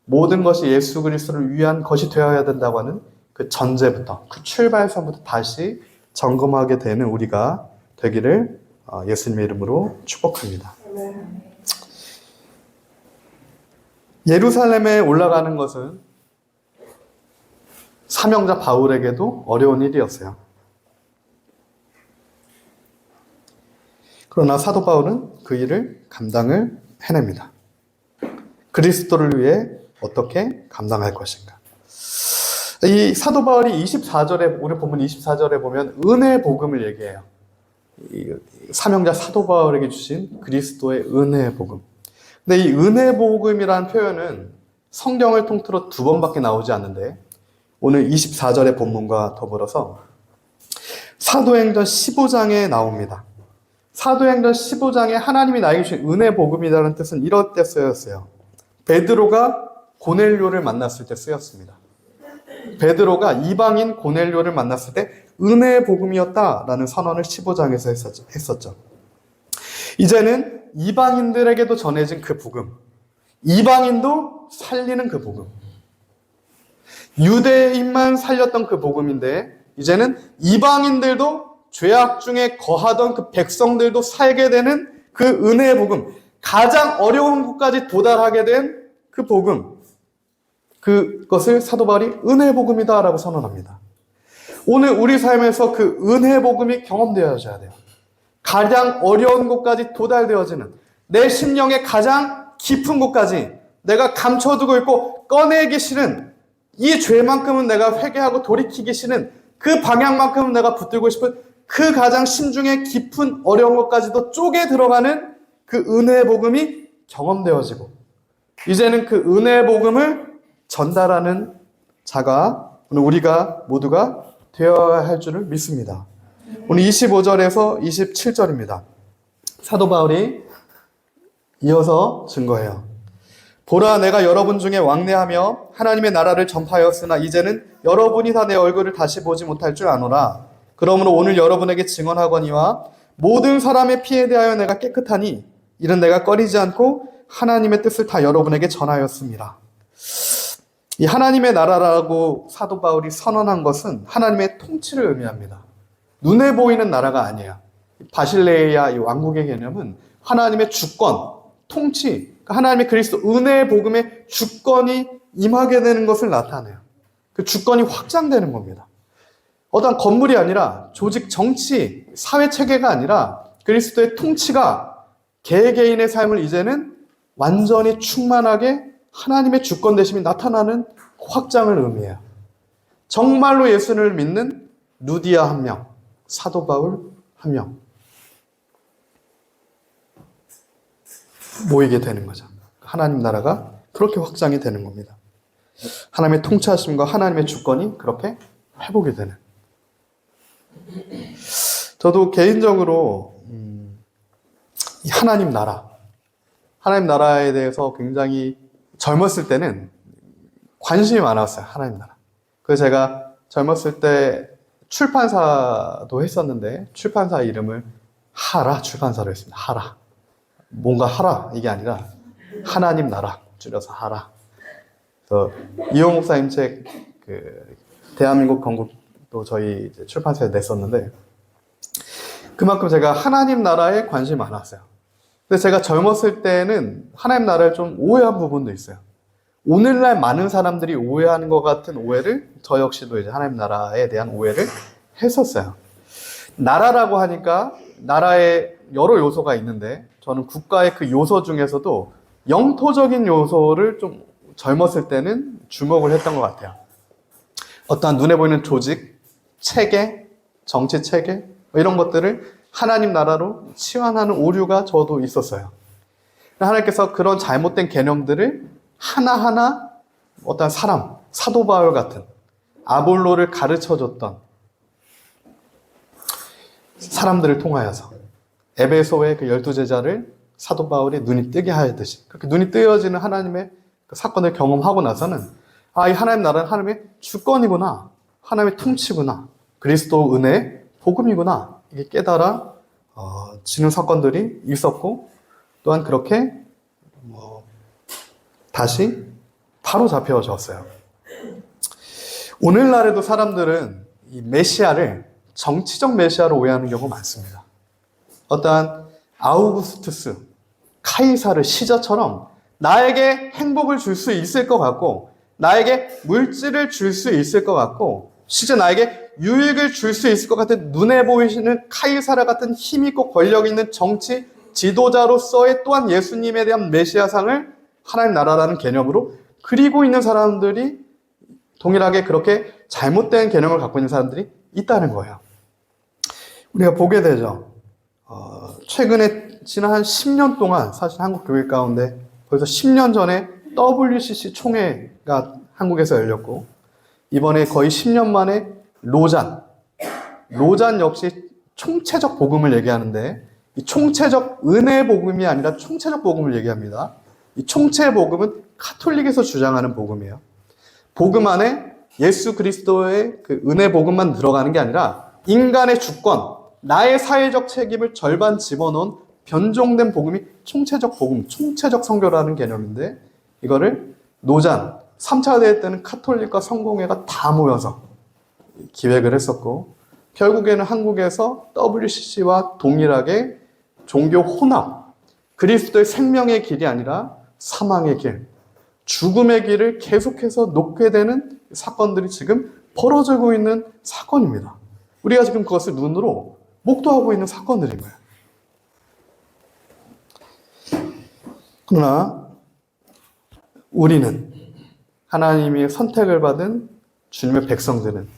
모든 것이 예수 그리스도를 위한 것이 되어야 된다고 하는 그 전제부터, 그 출발선부터 다시 점검하게 되는 우리가 되기를 예수님의 이름으로 축복합니다. 예루살렘에 올라가는 것은 사명자 바울에게도 어려운 일이었어요. 그러나 사도 바울은 그 일을 감당을 해냅니다. 그리스도를 위해 어떻게 감당할 것인가. 이 사도 바울이 24절에, 우리 본문 24절에 보면 은혜의 복음을 얘기해요. 이 사명자 사도 바울에게 주신 그리스도의 은혜의 복음. 근데 이 은혜의 복음이라는 표현은 성경을 통틀어 2번밖에 나오지 않는데 오늘 24절의 본문과 더불어서 사도행전 15장에 나옵니다. 사도행전 15장에 하나님이 나에게 주신 은혜 복음이라는 뜻은 이럴 때 쓰였어요. 베드로가 고넬료를 만났을 때 쓰였습니다. 베드로가 이방인 고넬료를 만났을 때 은혜의 복음이었다라는 선언을 15장에서 했었죠. 이제는 이방인들에게도 전해진 그 복음, 이방인도 살리는 그 복음, 유대인만 살렸던 그 복음인데 이제는 이방인들도 죄악 중에 거하던 그 백성들도 살게 되는 그 은혜의 복음, 가장 어려운 곳까지 도달하게 된 그 복음, 그것을 사도 바울이 은혜의 복음이다라고 선언합니다. 오늘 우리 삶에서 그 은혜의 복음이 경험되어져야 돼요. 가장 어려운 곳까지 도달되어지는, 내 심령의 가장 깊은 곳까지 내가 감춰두고 있고 꺼내기 싫은, 이 죄만큼은 내가 회개하고 돌이키기 싫은 그 방향만큼은 내가 붙들고 싶은 그 가장 심중에 깊은 어려운 것까지도 쪼개 들어가는 그 은혜의 복음이 경험되어지고, 이제는 그 은혜의 복음을 전달하는 자가 오늘 우리가 모두가 되어야 할 줄을 믿습니다. 오늘 25절에서 27절입니다. 사도 바울이 이어서 증거해요. 보라, 내가 여러분 중에 왕래하며 하나님의 나라를 전파하였으나 이제는 여러분이 다 내 얼굴을 다시 보지 못할 줄 아노라. 그러므로 오늘 여러분에게 증언하거니와 모든 사람의 피에 대하여 내가 깨끗하니 이는 내가 꺼리지 않고 하나님의 뜻을 다 여러분에게 전하였습니다. 이 하나님의 나라라고 사도 바울이 선언한 것은 하나님의 통치를 의미합니다. 눈에 보이는 나라가 아니에요. 바실레이아 이 왕국의 개념은 하나님의 주권, 통치, 하나님의 그리스도 은혜의 복음의 주권이 임하게 되는 것을 나타내요. 그 주권이 확장되는 겁니다. 어떤 건물이 아니라 조직, 정치, 사회 체계가 아니라 그리스도의 통치가 개개인의 삶을 이제는 완전히 충만하게 하나님의 주권 되심이 나타나는 확장을 의미해요. 정말로 예수를 믿는 루디아 한 명, 사도 바울 한 명 모이게 되는 거죠. 하나님 나라가 그렇게 확장이 되는 겁니다. 하나님의 통치하심과 하나님의 주권이 그렇게 회복이 되는. 저도 개인적으로 이 하나님 나라에 대해서 굉장히 젊었을 때는 관심이 많았어요. 하나님 나라. 그래서 제가 젊었을 때 출판사도 했었는데 출판사 이름을 하라 출판사로 했습니다. 하라. 뭔가 하라 이게 아니라 하나님 나라 줄여서 하라. 그래서 이호 목사님 책 대한민국 건국도 저희 이제 출판사에 냈었는데 그만큼 제가 하나님 나라에 관심이 많았어요. 근데 제가 젊었을 때는 하나님 나라를 좀 오해한 부분도 있어요. 오늘날 많은 사람들이 오해하는 것 같은 오해를 저 역시도 이제 하나님 나라에 대한 오해를 했었어요. 나라라고 하니까 나라에 여러 요소가 있는데 저는 국가의 그 요소 중에서도 영토적인 요소를 좀 젊었을 때는 주목을 했던 것 같아요. 어떠한 눈에 보이는 조직, 체계, 정치 체계 이런 것들을 하나님 나라로 치환하는 오류가 저도 있었어요. 하나님께서 그런 잘못된 개념들을 하나하나 어떤 사람, 사도 바울 같은 아볼로를 가르쳐줬던 사람들을 통하여서 에베소의 그 12제자를 사도 바울이 눈이 뜨게 하듯이 그렇게 눈이 뜨여지는 하나님의 그 사건을 경험하고 나서는 이 하나님 나라는 하나님의 주권이구나, 하나님의 통치구나, 그리스도 은혜의 복음이구나 이게 깨달아 지는 사건들이 있었고 또한 그렇게 다시 바로 잡혀졌어요. 오늘날에도 사람들은 이 메시아를 정치적 메시아로 오해하는 경우가 많습니다. 어떠한 아우구스투스, 카이사르 시저처럼 나에게 행복을 줄 수 있을 것 같고 나에게 물질을 줄 수 있을 것 같고 실제 나에게 유익을 줄 수 있을 것 같은 눈에 보이시는 카이사르 같은 힘 있고 권력 있는 정치 지도자로서의 또한 예수님에 대한 메시아상을 하나님 나라라는 개념으로 그리고 있는 사람들이 동일하게 그렇게 잘못된 개념을 갖고 있는 사람들이 있다는 거예요. 우리가 보게 되죠. 최근에 지난 한 10년 동안 사실 한국 교회 가운데 벌써 10년 전에 WCC 총회가 한국에서 열렸고 이번에 거의 10년 만에 로잔 역시 총체적 복음을 얘기하는데 이 총체적 은혜의 복음이 아니라 총체적 복음을 얘기합니다. 이 총체의 복음은 카톨릭에서 주장하는 복음이에요. 복음 안에 예수 그리스도의 그 은혜 복음만 들어가는 게 아니라 인간의 주권, 나의 사회적 책임을 절반 집어넣은 변종된 복음이 총체적 복음, 총체적 선교라는 개념인데 이거를 노잔, 3차 대회 때는 카톨릭과 성공회가 다 모여서 기획을 했었고 결국에는 한국에서 WCC와 동일하게 종교 혼합, 그리스도의 생명의 길이 아니라 사망의 길, 죽음의 길을 계속해서 놓게 되는 사건들이 지금 벌어지고 있는 사건입니다. 우리가 지금 그것을 눈으로 목도하고 있는 사건들인 거예요. 그러나 우리는 하나님이 선택을 받은 주님의 백성들은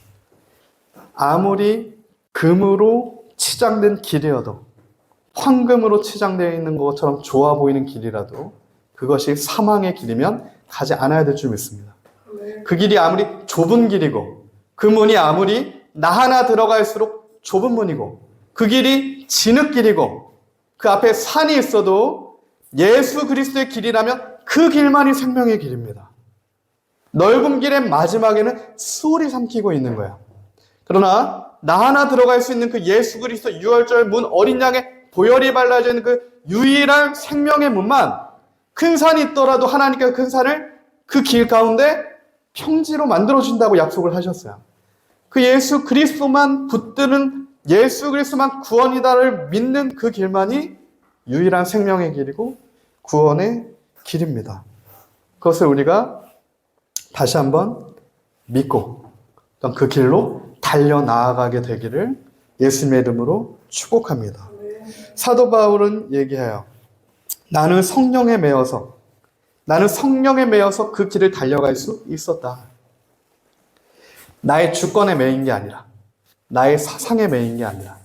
아무리 금으로 치장된 길이어도, 황금으로 치장되어 있는 것처럼 좋아 보이는 길이라도 그것이 사망의 길이면 가지 않아야 될 줄 믿습니다. 그 길이 아무리 좁은 길이고, 그 문이 아무리 나 하나 들어갈수록 좁은 문이고, 그 길이 진흙길이고, 그 앞에 산이 있어도 예수 그리스도의 길이라면 그 길만이 생명의 길입니다. 넓은 길의 마지막에는 수월이 삼키고 있는 거예요. 그러나 나 하나 들어갈 수 있는 그 예수 그리스도 유월절 문, 어린 양의 보혈이 발라져 있는 그 유일한 생명의 문만, 큰 산이 있더라도 하나님께서 큰 산을 그 길 가운데 평지로 만들어준다고 약속을 하셨어요. 그 예수 그리스도만 붙드는, 예수 그리스도만 구원이다를 믿는 그 길만이 유일한 생명의 길이고 구원의 길입니다. 그것을 우리가 다시 한번 믿고 또 그 길로 달려나아가게 되기를 예수님의 이름으로 축복합니다. 사도 바울은 얘기해요. 나는 성령에 매여서 그 길을 달려갈 수 있었다. 나의 주권에 매인 게 아니라, 나의 사상에 매인 게 아니라,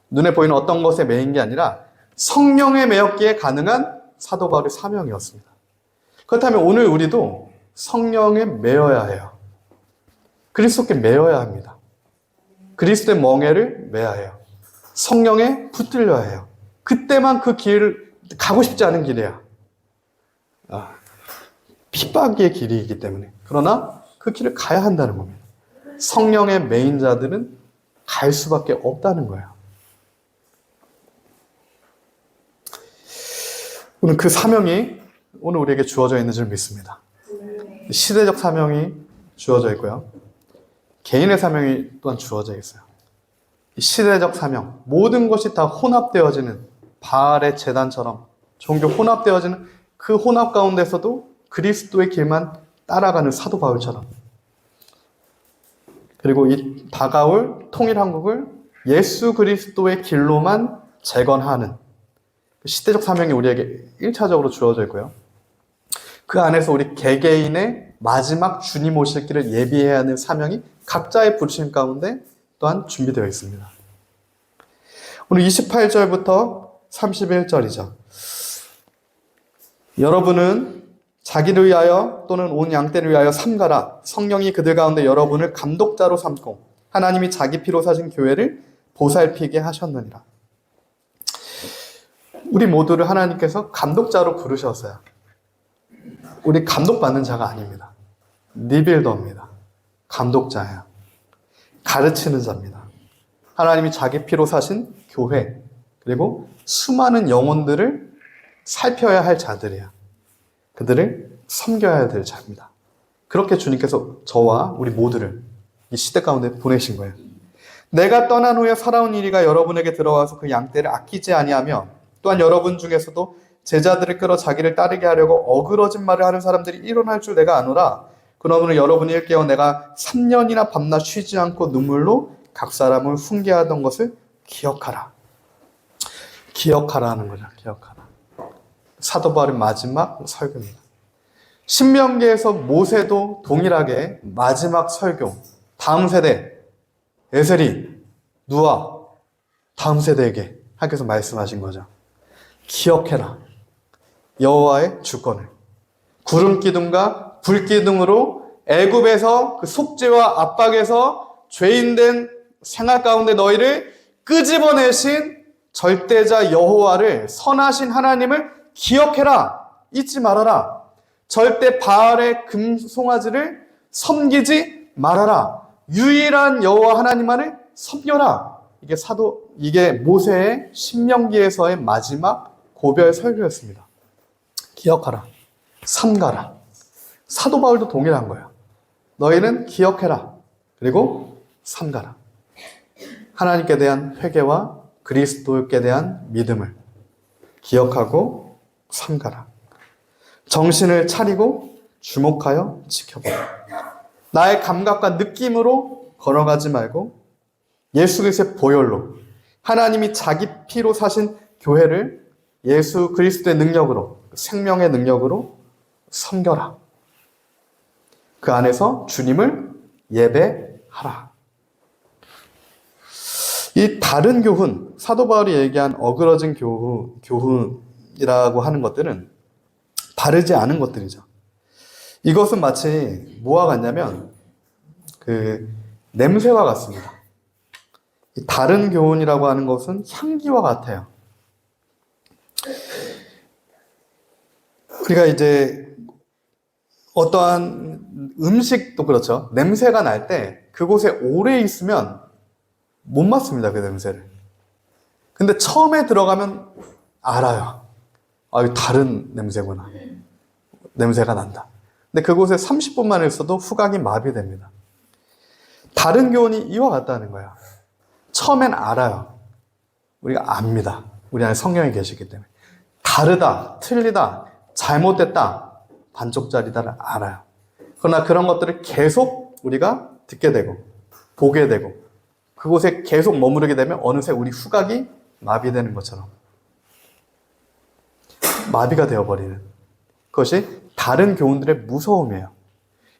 눈에 보이는 어떤 것에 매인 게 아니라 성령에 매였기에 가능한 사도 바울의 사명이었습니다. 그렇다면 오늘 우리도 성령에 매여야 해요. 그리스도께 매여야 합니다. 그리스도의 멍에를 매야 해요. 성령에 붙들려야 해요. 그때만 그 길을 가고 싶지 않은 길이야. 핍박의 길이기 때문에. 그러나 그 길을 가야 한다는 겁니다. 성령의 매인 자들은 갈 수밖에 없다는 거예요. 오늘 그 사명이 오늘 우리에게 주어져 있는 줄 믿습니다. 시대적 사명이 주어져 있고요. 개인의 사명이 또한 주어져 있어요. 시대적 사명, 모든 것이 다 혼합되어지는 바알의 제단처럼 종교 혼합되어지는 그 혼합 가운데서도 그리스도의 길만 따라가는 사도 바울처럼, 그리고 이 다가올 통일한국을 예수 그리스도의 길로만 재건하는 시대적 사명이 우리에게 1차적으로 주어져 있고요. 그 안에서 우리 개개인의 마지막 주님 오실 길을 예비해야 하는 사명이 각자의 부르심 가운데 또한 준비되어 있습니다. 오늘 28절부터 31절이죠. 여러분은 자기를 위하여 또는 온 양떼를 위하여 삼가라. 성령이 그들 가운데 여러분을 감독자로 삼고 하나님이 자기 피로 사신 교회를 보살피게 하셨느니라. 우리 모두를 하나님께서 감독자로 부르셨어요. 우리 감독받는 자가 아닙니다. 리빌더입니다. 감독자예요. 가르치는 자입니다. 하나님이 자기 피로 사신 교회, 그리고 수많은 영혼들을 살펴야 할 자들이에요. 그들을 섬겨야 될 자입니다. 그렇게 주님께서 저와 우리 모두를 이 시대 가운데 보내신 거예요. 내가 떠난 후에 살아온 이리가 여러분에게 들어와서 그 양떼를 아끼지 아니하며, 또한 여러분 중에서도 제자들을 끌어 자기를 따르게 하려고 어그러진 말을 하는 사람들이 일어날 줄 내가 아노라. 그러므로 여러분이 일깨워 내가 3년이나 밤낮 쉬지 않고 눈물로 각 사람을 훈계하던 것을 기억하라. 기억하라 하는 거죠. 기억하라. 사도 바울의 마지막 설교입니다. 신명기에서 모세도 동일하게 마지막 설교, 다음 세대, 에셀이, 누아, 다음 세대에게 하나님께서 말씀하신 거죠. 기억해라. 여호와의 주권을. 구름 기둥과 불 기둥으로 애굽에서 그 속죄와 압박에서 죄인된 생활 가운데 너희를 끄집어내신 절대자 여호와를, 선하신 하나님을 기억해라. 잊지 말아라. 절대 바알의 금송아지를 섬기지 말아라. 유일한 여호와 하나님만을 섬겨라. 이게 모세의 신명기에서의 마지막 고별 설교였습니다. 기억하라. 삼가라. 사도 바울도 동일한 거예요. 너희는 기억해라. 그리고 삼가라. 하나님께 대한 회개와 그리스도께 대한 믿음을 기억하고 삼가라. 정신을 차리고 주목하여 지켜보라. 나의 감각과 느낌으로 걸어가지 말고 예수 그리스도의 보혈로 하나님이 자기 피로 사신 교회를 예수 그리스도의 능력으로, 생명의 능력으로 섬겨라. 그 안에서 주님을 예배하라. 이 다른 교훈, 사도 바울이 얘기한 어그러진 교훈이라고 하는 것들은 바르지 않은 것들이죠. 이것은 마치 뭐와 같냐면 냄새와 같습니다. 다른 교훈이라고 하는 것은 향기와 같아요. 우리가 이제 어떠한 음식도 그렇죠. 냄새가 날 때 그곳에 오래 있으면 못 맡습니다, 그 냄새를. 근데 처음에 들어가면 알아요. 아, 이거 다른 냄새구나. 냄새가 난다. 근데 그곳에 30분만 있어도 후각이 마비됩니다. 다른 교훈이 이와 같다는 거예요. 처음엔 알아요. 우리가 압니다. 우리 안에 성령이 계시기 때문에. 다르다, 틀리다, 잘못됐다, 반쪽짜리다를 알아요. 그러나 그런 것들을 계속 우리가 듣게 되고 보게 되고 그곳에 계속 머무르게 되면 어느새 우리 후각이 마비되는 것처럼 마비가 되어버리는 그것이 다른 교훈들의 무서움이에요.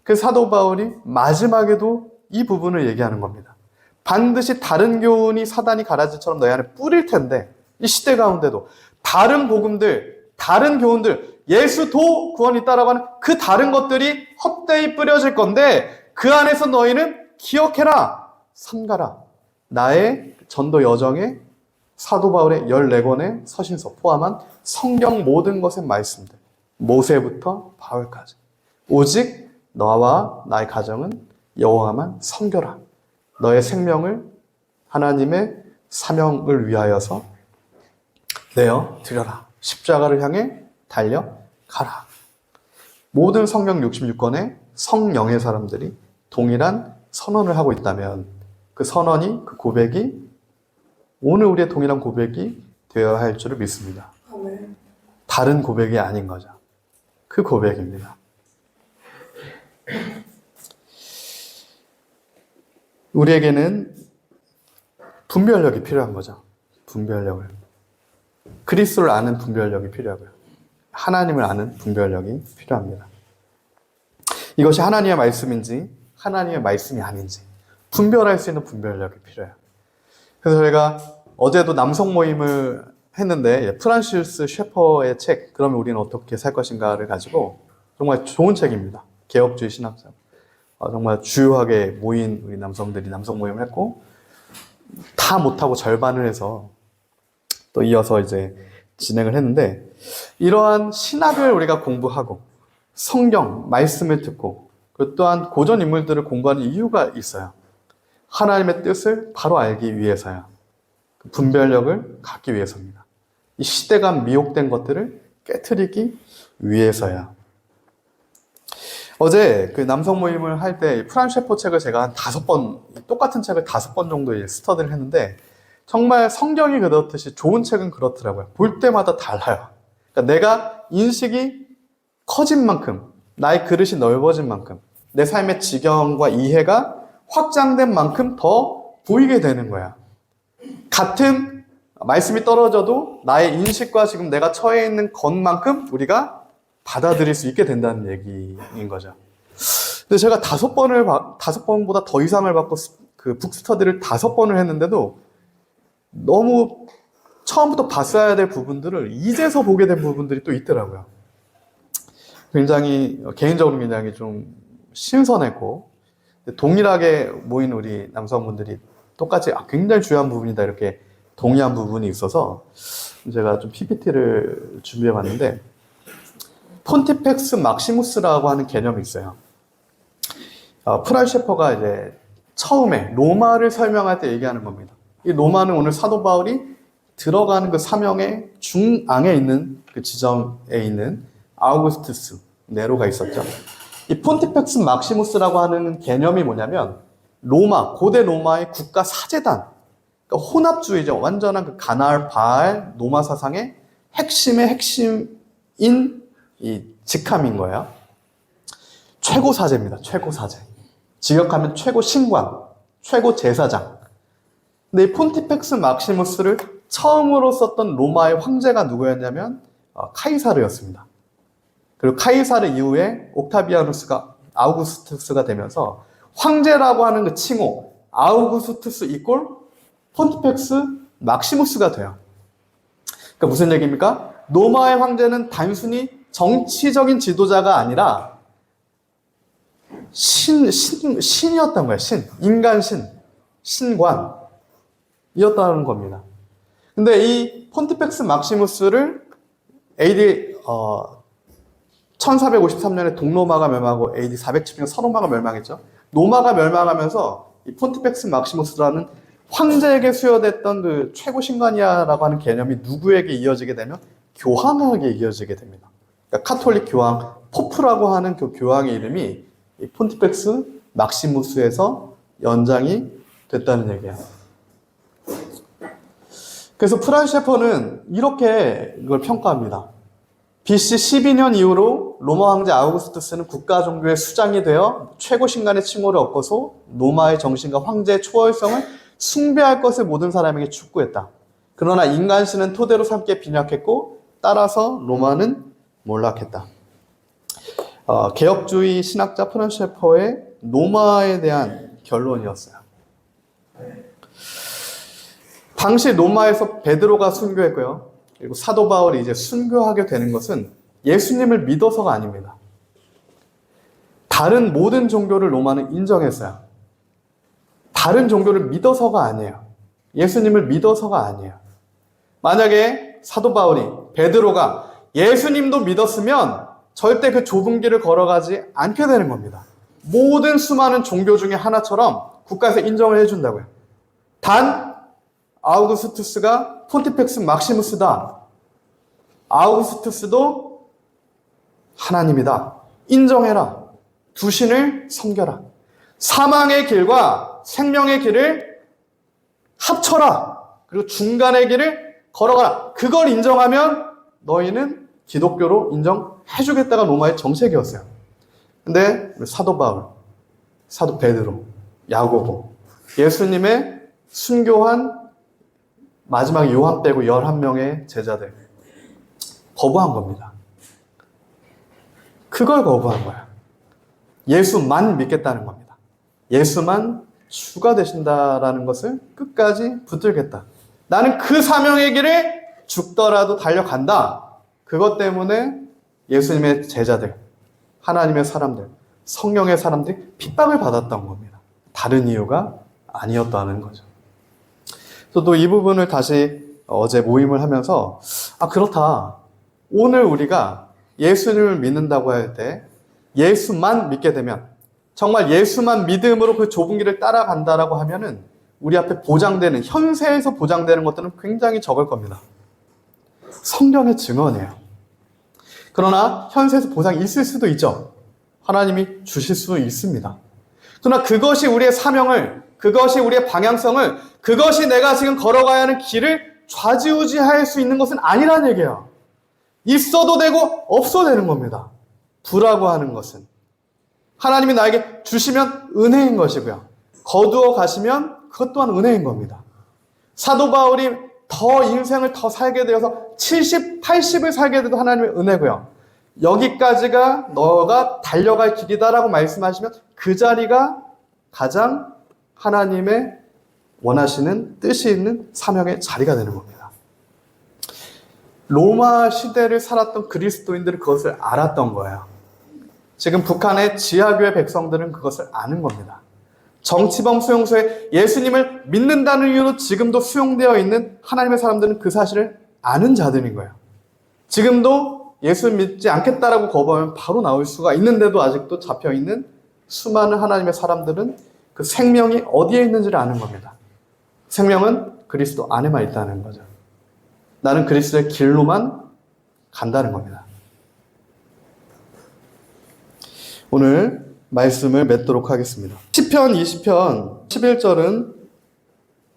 그 사도 바울이 마지막에도 이 부분을 얘기하는 겁니다. 반드시 다른 교훈이 사단이 가라지처럼 너희 안에 뿌릴 텐데 이 시대 가운데도 다른 복음들, 다른 교훈들, 예수도 구원이 있다라고 하는 그 다른 것들이 헛되이 뿌려질 건데 그 안에서 너희는 기억해라, 삼가라. 나의 전도 여정에 사도 바울의 14권의 서신서 포함한 성경 모든 것의 말씀들, 모세부터 바울까지 오직 너와 나의 가정은 여호와만 섬겨라. 너의 생명을 하나님의 사명을 위하여서 내어 드려라. 십자가를 향해 달려가라. 모든 성경 66권의 성령의 사람들이 동일한 선언을 하고 있다면 그 선언이, 그 고백이 오늘 우리의 동일한 고백이 되어야 할 줄을 믿습니다. 다른 고백이 아닌 거죠. 그 고백입니다. 우리에게는 분별력이 필요한 거죠. 분별력을. 그리스도를 아는 분별력이 필요하고요. 하나님을 아는 분별력이 필요합니다. 이것이 하나님의 말씀인지 하나님의 말씀이 아닌지 분별할 수 있는 분별력이 필요해요. 그래서 저희가 어제도 남성 모임을 했는데 프란시스 셰퍼의 책 그러면 우리는 어떻게 살 것인가를 가지고 정말 좋은 책입니다. 개혁주의 신학자. 정말 주요하게 모인 우리 남성들이 남성 모임을 했고 다 못하고 절반을 해서 또 이어서 이제 진행을 했는데 이러한 신학을 우리가 공부하고 성경, 말씀을 듣고 그리고 또한 고전 인물들을 공부하는 이유가 있어요. 하나님의 뜻을 바로 알기 위해서요. 그 분별력을 갖기 위해서입니다. 이 시대가 미혹된 것들을 깨트리기 위해서야. 어제 그 남성 모임을 할 때 프란 셰퍼 책을 제가 한 5번, 똑같은 책을 5번 정도 스터디를 했는데 정말 성경이 그렇듯이 좋은 책은 그렇더라고요. 볼 때마다 달라요. 그러니까 내가 인식이 커진 만큼, 나의 그릇이 넓어진 만큼, 내 삶의 지경과 이해가 확장된 만큼 더 보이게 되는 거야. 같은 말씀이 떨어져도 나의 인식과 지금 내가 처해 있는 것만큼 우리가 받아들일 수 있게 된다는 얘기인 거죠. 근데 제가 5번보다 더 이상을 받고 그 북스터디를 5번을 했는데도 너무 처음부터 봤어야 될 부분들을 이제서 보게 된 부분들이 또 있더라고요. 개인적으로 굉장히 좀 신선했고, 동일하게 모인 우리 남성분들이 똑같이 굉장히 중요한 부분이다 이렇게 동의한 부분이 있어서 제가 좀 PPT를 준비해 봤는데 폰티펙스 막시무스라고 하는 개념이 있어요. 프란 셰퍼가 이제 처음에 로마를 설명할 때 얘기하는 겁니다. 이 로마는 오늘 사도 바울이 들어가는 그 사명의 중앙에 있는 그 지점에 있는 아우구스투스 네로가 있었죠. 이 폰티펙스 막시무스라고 하는 개념이 뭐냐면 로마, 고대 로마의 국가 사제단, 그러니까 혼합주의죠. 완전한 그 가나알 바알 노마 사상의 핵심의 핵심인 이 직함인 거예요. 최고 사제입니다. 최고 사제. 직역하면 최고 신관, 최고 제사장. 근데 이 폰티펙스 막시무스를 처음으로 썼던 로마의 황제가 누구였냐면 카이사르였습니다. 그리고 카이사르 이후에 옥타비아누스가 아우구스투스가 되면서 황제라고 하는 그 칭호 아우구스투스 이꼴 폰티펙스 막시무스가 돼요. 그러니까 무슨 얘기입니까? 로마의 황제는 단순히 정치적인 지도자가 아니라 신이었던 거예요. 인간 신관이었다는 겁니다. 근데 이 폰티펙스 막시무스를 AD 1453년에 동로마가 멸망하고 AD 410년 서로마가 멸망했죠. 로마가 멸망하면서 이 폰티펙스 막시무스라는 황제에게 수여됐던 그 최고 신관이야라고 하는 개념이 누구에게 이어지게 되면 교황에게 이어지게 됩니다. 그러니까 카톨릭 교황, 포프라고 하는 그 교황의 이름이 이 폰티펙스 막시무스에서 연장이 됐다는 얘기예요. 그래서 프란스 셰퍼는 이렇게 이걸 평가합니다. BC 12년 이후로 로마 황제 아우구스투스는 국가 종교의 수장이 되어 최고 신관의 칭호를 얻고서 로마의 정신과 황제의 초월성을 숭배할 것을 모든 사람에게 축구했다. 그러나 인간신은 토대로 삼기에 빈약했고 따라서 로마는 몰락했다. 개혁주의 신학자 프란스 셰퍼의 로마에 대한 결론이었어요. 당시 로마에서 베드로가 순교했고요. 그리고 사도 바울이 이제 순교하게 되는 것은 예수님을 믿어서가 아닙니다. 다른 모든 종교를 로마는 인정했어요. 다른 종교를 믿어서가 아니에요. 예수님을 믿어서가 아니에요. 만약에 사도 바울이 베드로가 예수님도 믿었으면 절대 그 좁은 길을 걸어가지 않게 되는 겁니다. 모든 수많은 종교 중에 하나처럼 국가에서 인정을 해준다고요. 단 아우구스투스가 폰티펙스 막시무스다. 아우구스투스도 하나님이다. 인정해라. 두 신을 섬겨라. 사망의 길과 생명의 길을 합쳐라. 그리고 중간의 길을 걸어가라. 그걸 인정하면 너희는 기독교로 인정해주겠다가 로마의 정책이었어요. 근데 사도 바울, 사도 베드로, 야고보, 예수님의 순교한 마지막 요한 빼고 11명의 제자들 거부한 겁니다. 그걸 거부한 거야. 예수만 믿겠다는 겁니다. 예수만 주가 되신다라는 것을 끝까지 붙들겠다. 나는 그 사명의 길을 죽더라도 달려간다. 그것 때문에 예수님의 제자들, 하나님의 사람들, 성령의 사람들이 핍박을 받았던 겁니다. 다른 이유가 아니었다는 거죠. 또 이 부분을 다시 어제 모임을 하면서 그렇다. 오늘 우리가 예수님을 믿는다고 할 때 예수만 믿게 되면 정말 예수만 믿음으로 그 좁은 길을 따라간다라고 하면은 우리 앞에 보장되는 현세에서 보장되는 것들은 굉장히 적을 겁니다. 성경의 증언이에요. 그러나 현세에서 보장이 있을 수도 있죠. 하나님이 주실 수 있습니다. 그러나 그것이 우리의 사명을, 그것이 우리의 방향성을, 그것이 내가 지금 걸어가야 하는 길을 좌지우지할 수 있는 것은 아니라는 얘기예요. 있어도 되고 없어도 되는 겁니다. 부라고 하는 것은 하나님이 나에게 주시면 은혜인 것이고요. 거두어 가시면 그것 또한 은혜인 겁니다. 사도 바울이 더 인생을 더 살게 되어서 70, 80을 살게 돼도 하나님의 은혜고요. 여기까지가 너가 달려갈 길이다라고 말씀하시면 그 자리가 가장 하나님의 원하시는 뜻이 있는 사명의 자리가 되는 겁니다. 로마 시대를 살았던 그리스도인들은 그것을 알았던 거예요. 지금 북한의 지하교회 백성들은 그것을 아는 겁니다. 정치범 수용소에 예수님을 믿는다는 이유로 지금도 수용되어 있는 하나님의 사람들은 그 사실을 아는 자들인 거예요. 지금도 예수 믿지 않겠다라고 거부하면 바로 나올 수가 있는데도 아직도 잡혀있는 수많은 하나님의 사람들은 그 생명이 어디에 있는지를 아는 겁니다. 생명은 그리스도 안에만 있다는 거죠. 나는 그리스도의 길로만 간다는 겁니다. 오늘 말씀을 맺도록 하겠습니다. 시편 20편 11절은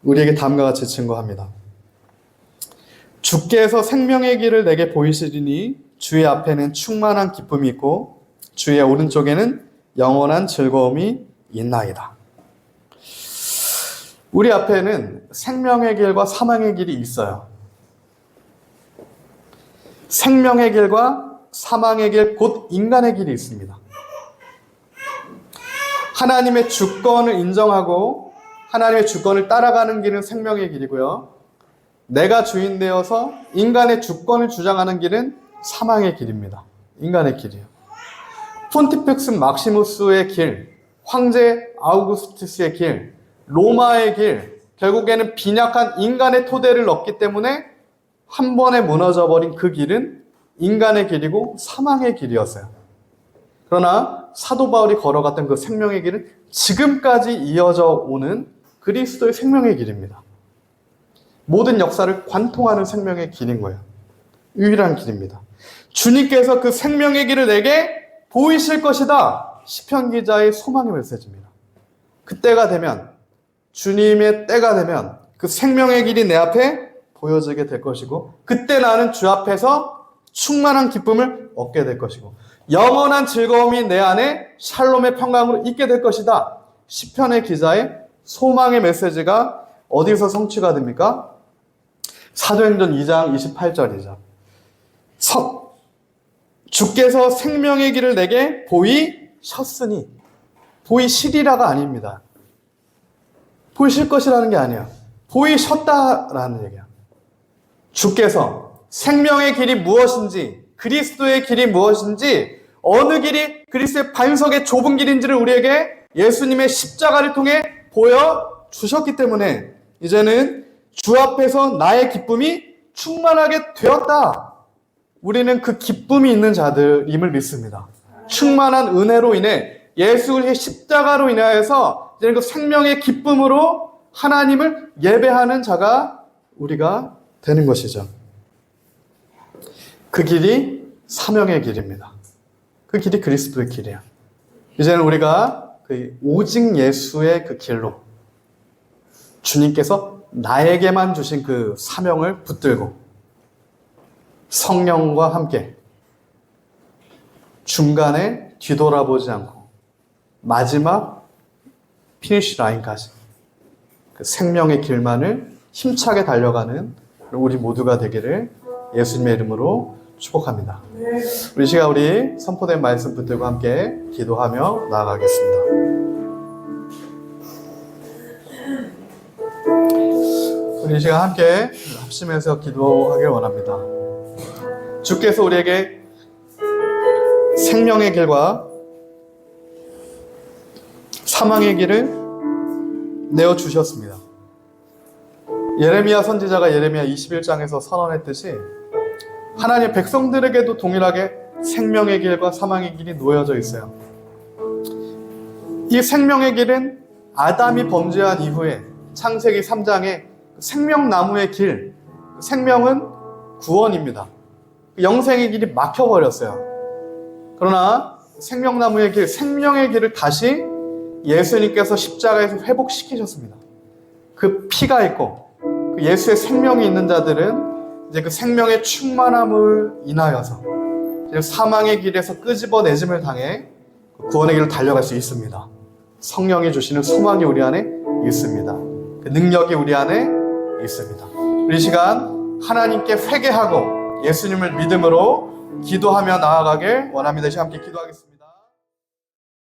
우리에게 다음과 같이 증거합니다. 주께서 생명의 길을 내게 보이시리니 주의 앞에는 충만한 기쁨이 있고 주의 오른쪽에는 영원한 즐거움이 있나이다. 우리 앞에는 생명의 길과 사망의 길이 있어요. 생명의 길과 사망의 길, 곧 인간의 길이 있습니다. 하나님의 주권을 인정하고 하나님의 주권을 따라가는 길은 생명의 길이고요. 내가 주인 되어서 인간의 주권을 주장하는 길은 사망의 길입니다. 인간의 길이요. 폰티펙스 막시무스의 길, 황제 아우구스투스의 길, 로마의 길, 결국에는 빈약한 인간의 토대를 얻기 때문에 한 번에 무너져버린 그 길은 인간의 길이고 사망의 길이었어요. 그러나 사도 바울이 걸어갔던 그 생명의 길은 지금까지 이어져 오는 그리스도의 생명의 길입니다. 모든 역사를 관통하는 생명의 길인 거예요. 유일한 길입니다. 주님께서 그 생명의 길을 내게 보이실 것이다. 시편 기자의 소망의 메시지입니다. 그때가 되면, 주님의 때가 되면 그 생명의 길이 내 앞에 보여지게 될 것이고, 그때 나는 주 앞에서 충만한 기쁨을 얻게 될 것이고, 영원한 즐거움이 내 안에 샬롬의 평강으로 있게 될 것이다. 시편의 기자의 소망의 메시지가 어디서 성취가 됩니까? 사도행전 2장 28절이죠. 주께서 생명의 길을 내게 보이셨으니, 보이시리라가 아닙니다. 보이실 것이라는 게 아니에요. 보이셨다라는 얘기야. 주께서 생명의 길이 무엇인지, 그리스도의 길이 무엇인지, 어느 길이 그리스도의 반석의 좁은 길인지를 우리에게 예수님의 십자가를 통해 보여주셨기 때문에 이제는 주 앞에서 나의 기쁨이 충만하게 되었다. 우리는 그 기쁨이 있는 자들임을 믿습니다. 충만한 은혜로 인해 예수의 십자가로 인하여서 이제는 그 생명의 기쁨으로 하나님을 예배하는 자가 우리가 되는 것이죠. 그 길이 사명의 길입니다. 그 길이 그리스도의 길이에요. 이제는 우리가 그 오직 예수의 그 길로 주님께서 나에게만 주신 그 사명을 붙들고 성령과 함께 중간에 뒤돌아보지 않고 마지막 피니시 라인까지 그 생명의 길만을 힘차게 달려가는 우리 모두가 되기를 예수님의 이름으로 축복합니다. 우리 시간 우리 선포된 말씀 붙들고 함께 기도하며 나아가겠습니다. 우리 이 시간 함께 합심해서 기도하길 원합니다. 주께서 우리에게 생명의 길과 사망의 길을 내어주셨습니다. 예레미야 선지자가 예레미야 21장에서 선언했듯이 하나님의 백성들에게도 동일하게 생명의 길과 사망의 길이 놓여져 있어요. 이 생명의 길은 아담이 범죄한 이후에 창세기 3장에 생명나무의 길, 생명은 구원입니다. 영생의 길이 막혀버렸어요. 그러나 생명나무의 길, 생명의 길을 다시 예수님께서 십자가에서 회복시키셨습니다. 그 피가 있고 그 예수의 생명이 있는 자들은 이제 그 생명의 충만함을 인하여서 사망의 길에서 끄집어내짐을 당해 구원의 길을 달려갈 수 있습니다. 성령이 주시는 소망이 우리 안에 있습니다. 그 능력이 우리 안에 있습니다. 우리 시간 하나님께 회개하고 예수님을 믿음으로 기도하며 나아가길 원합니다. 이 시간 함께 기도하겠습니다.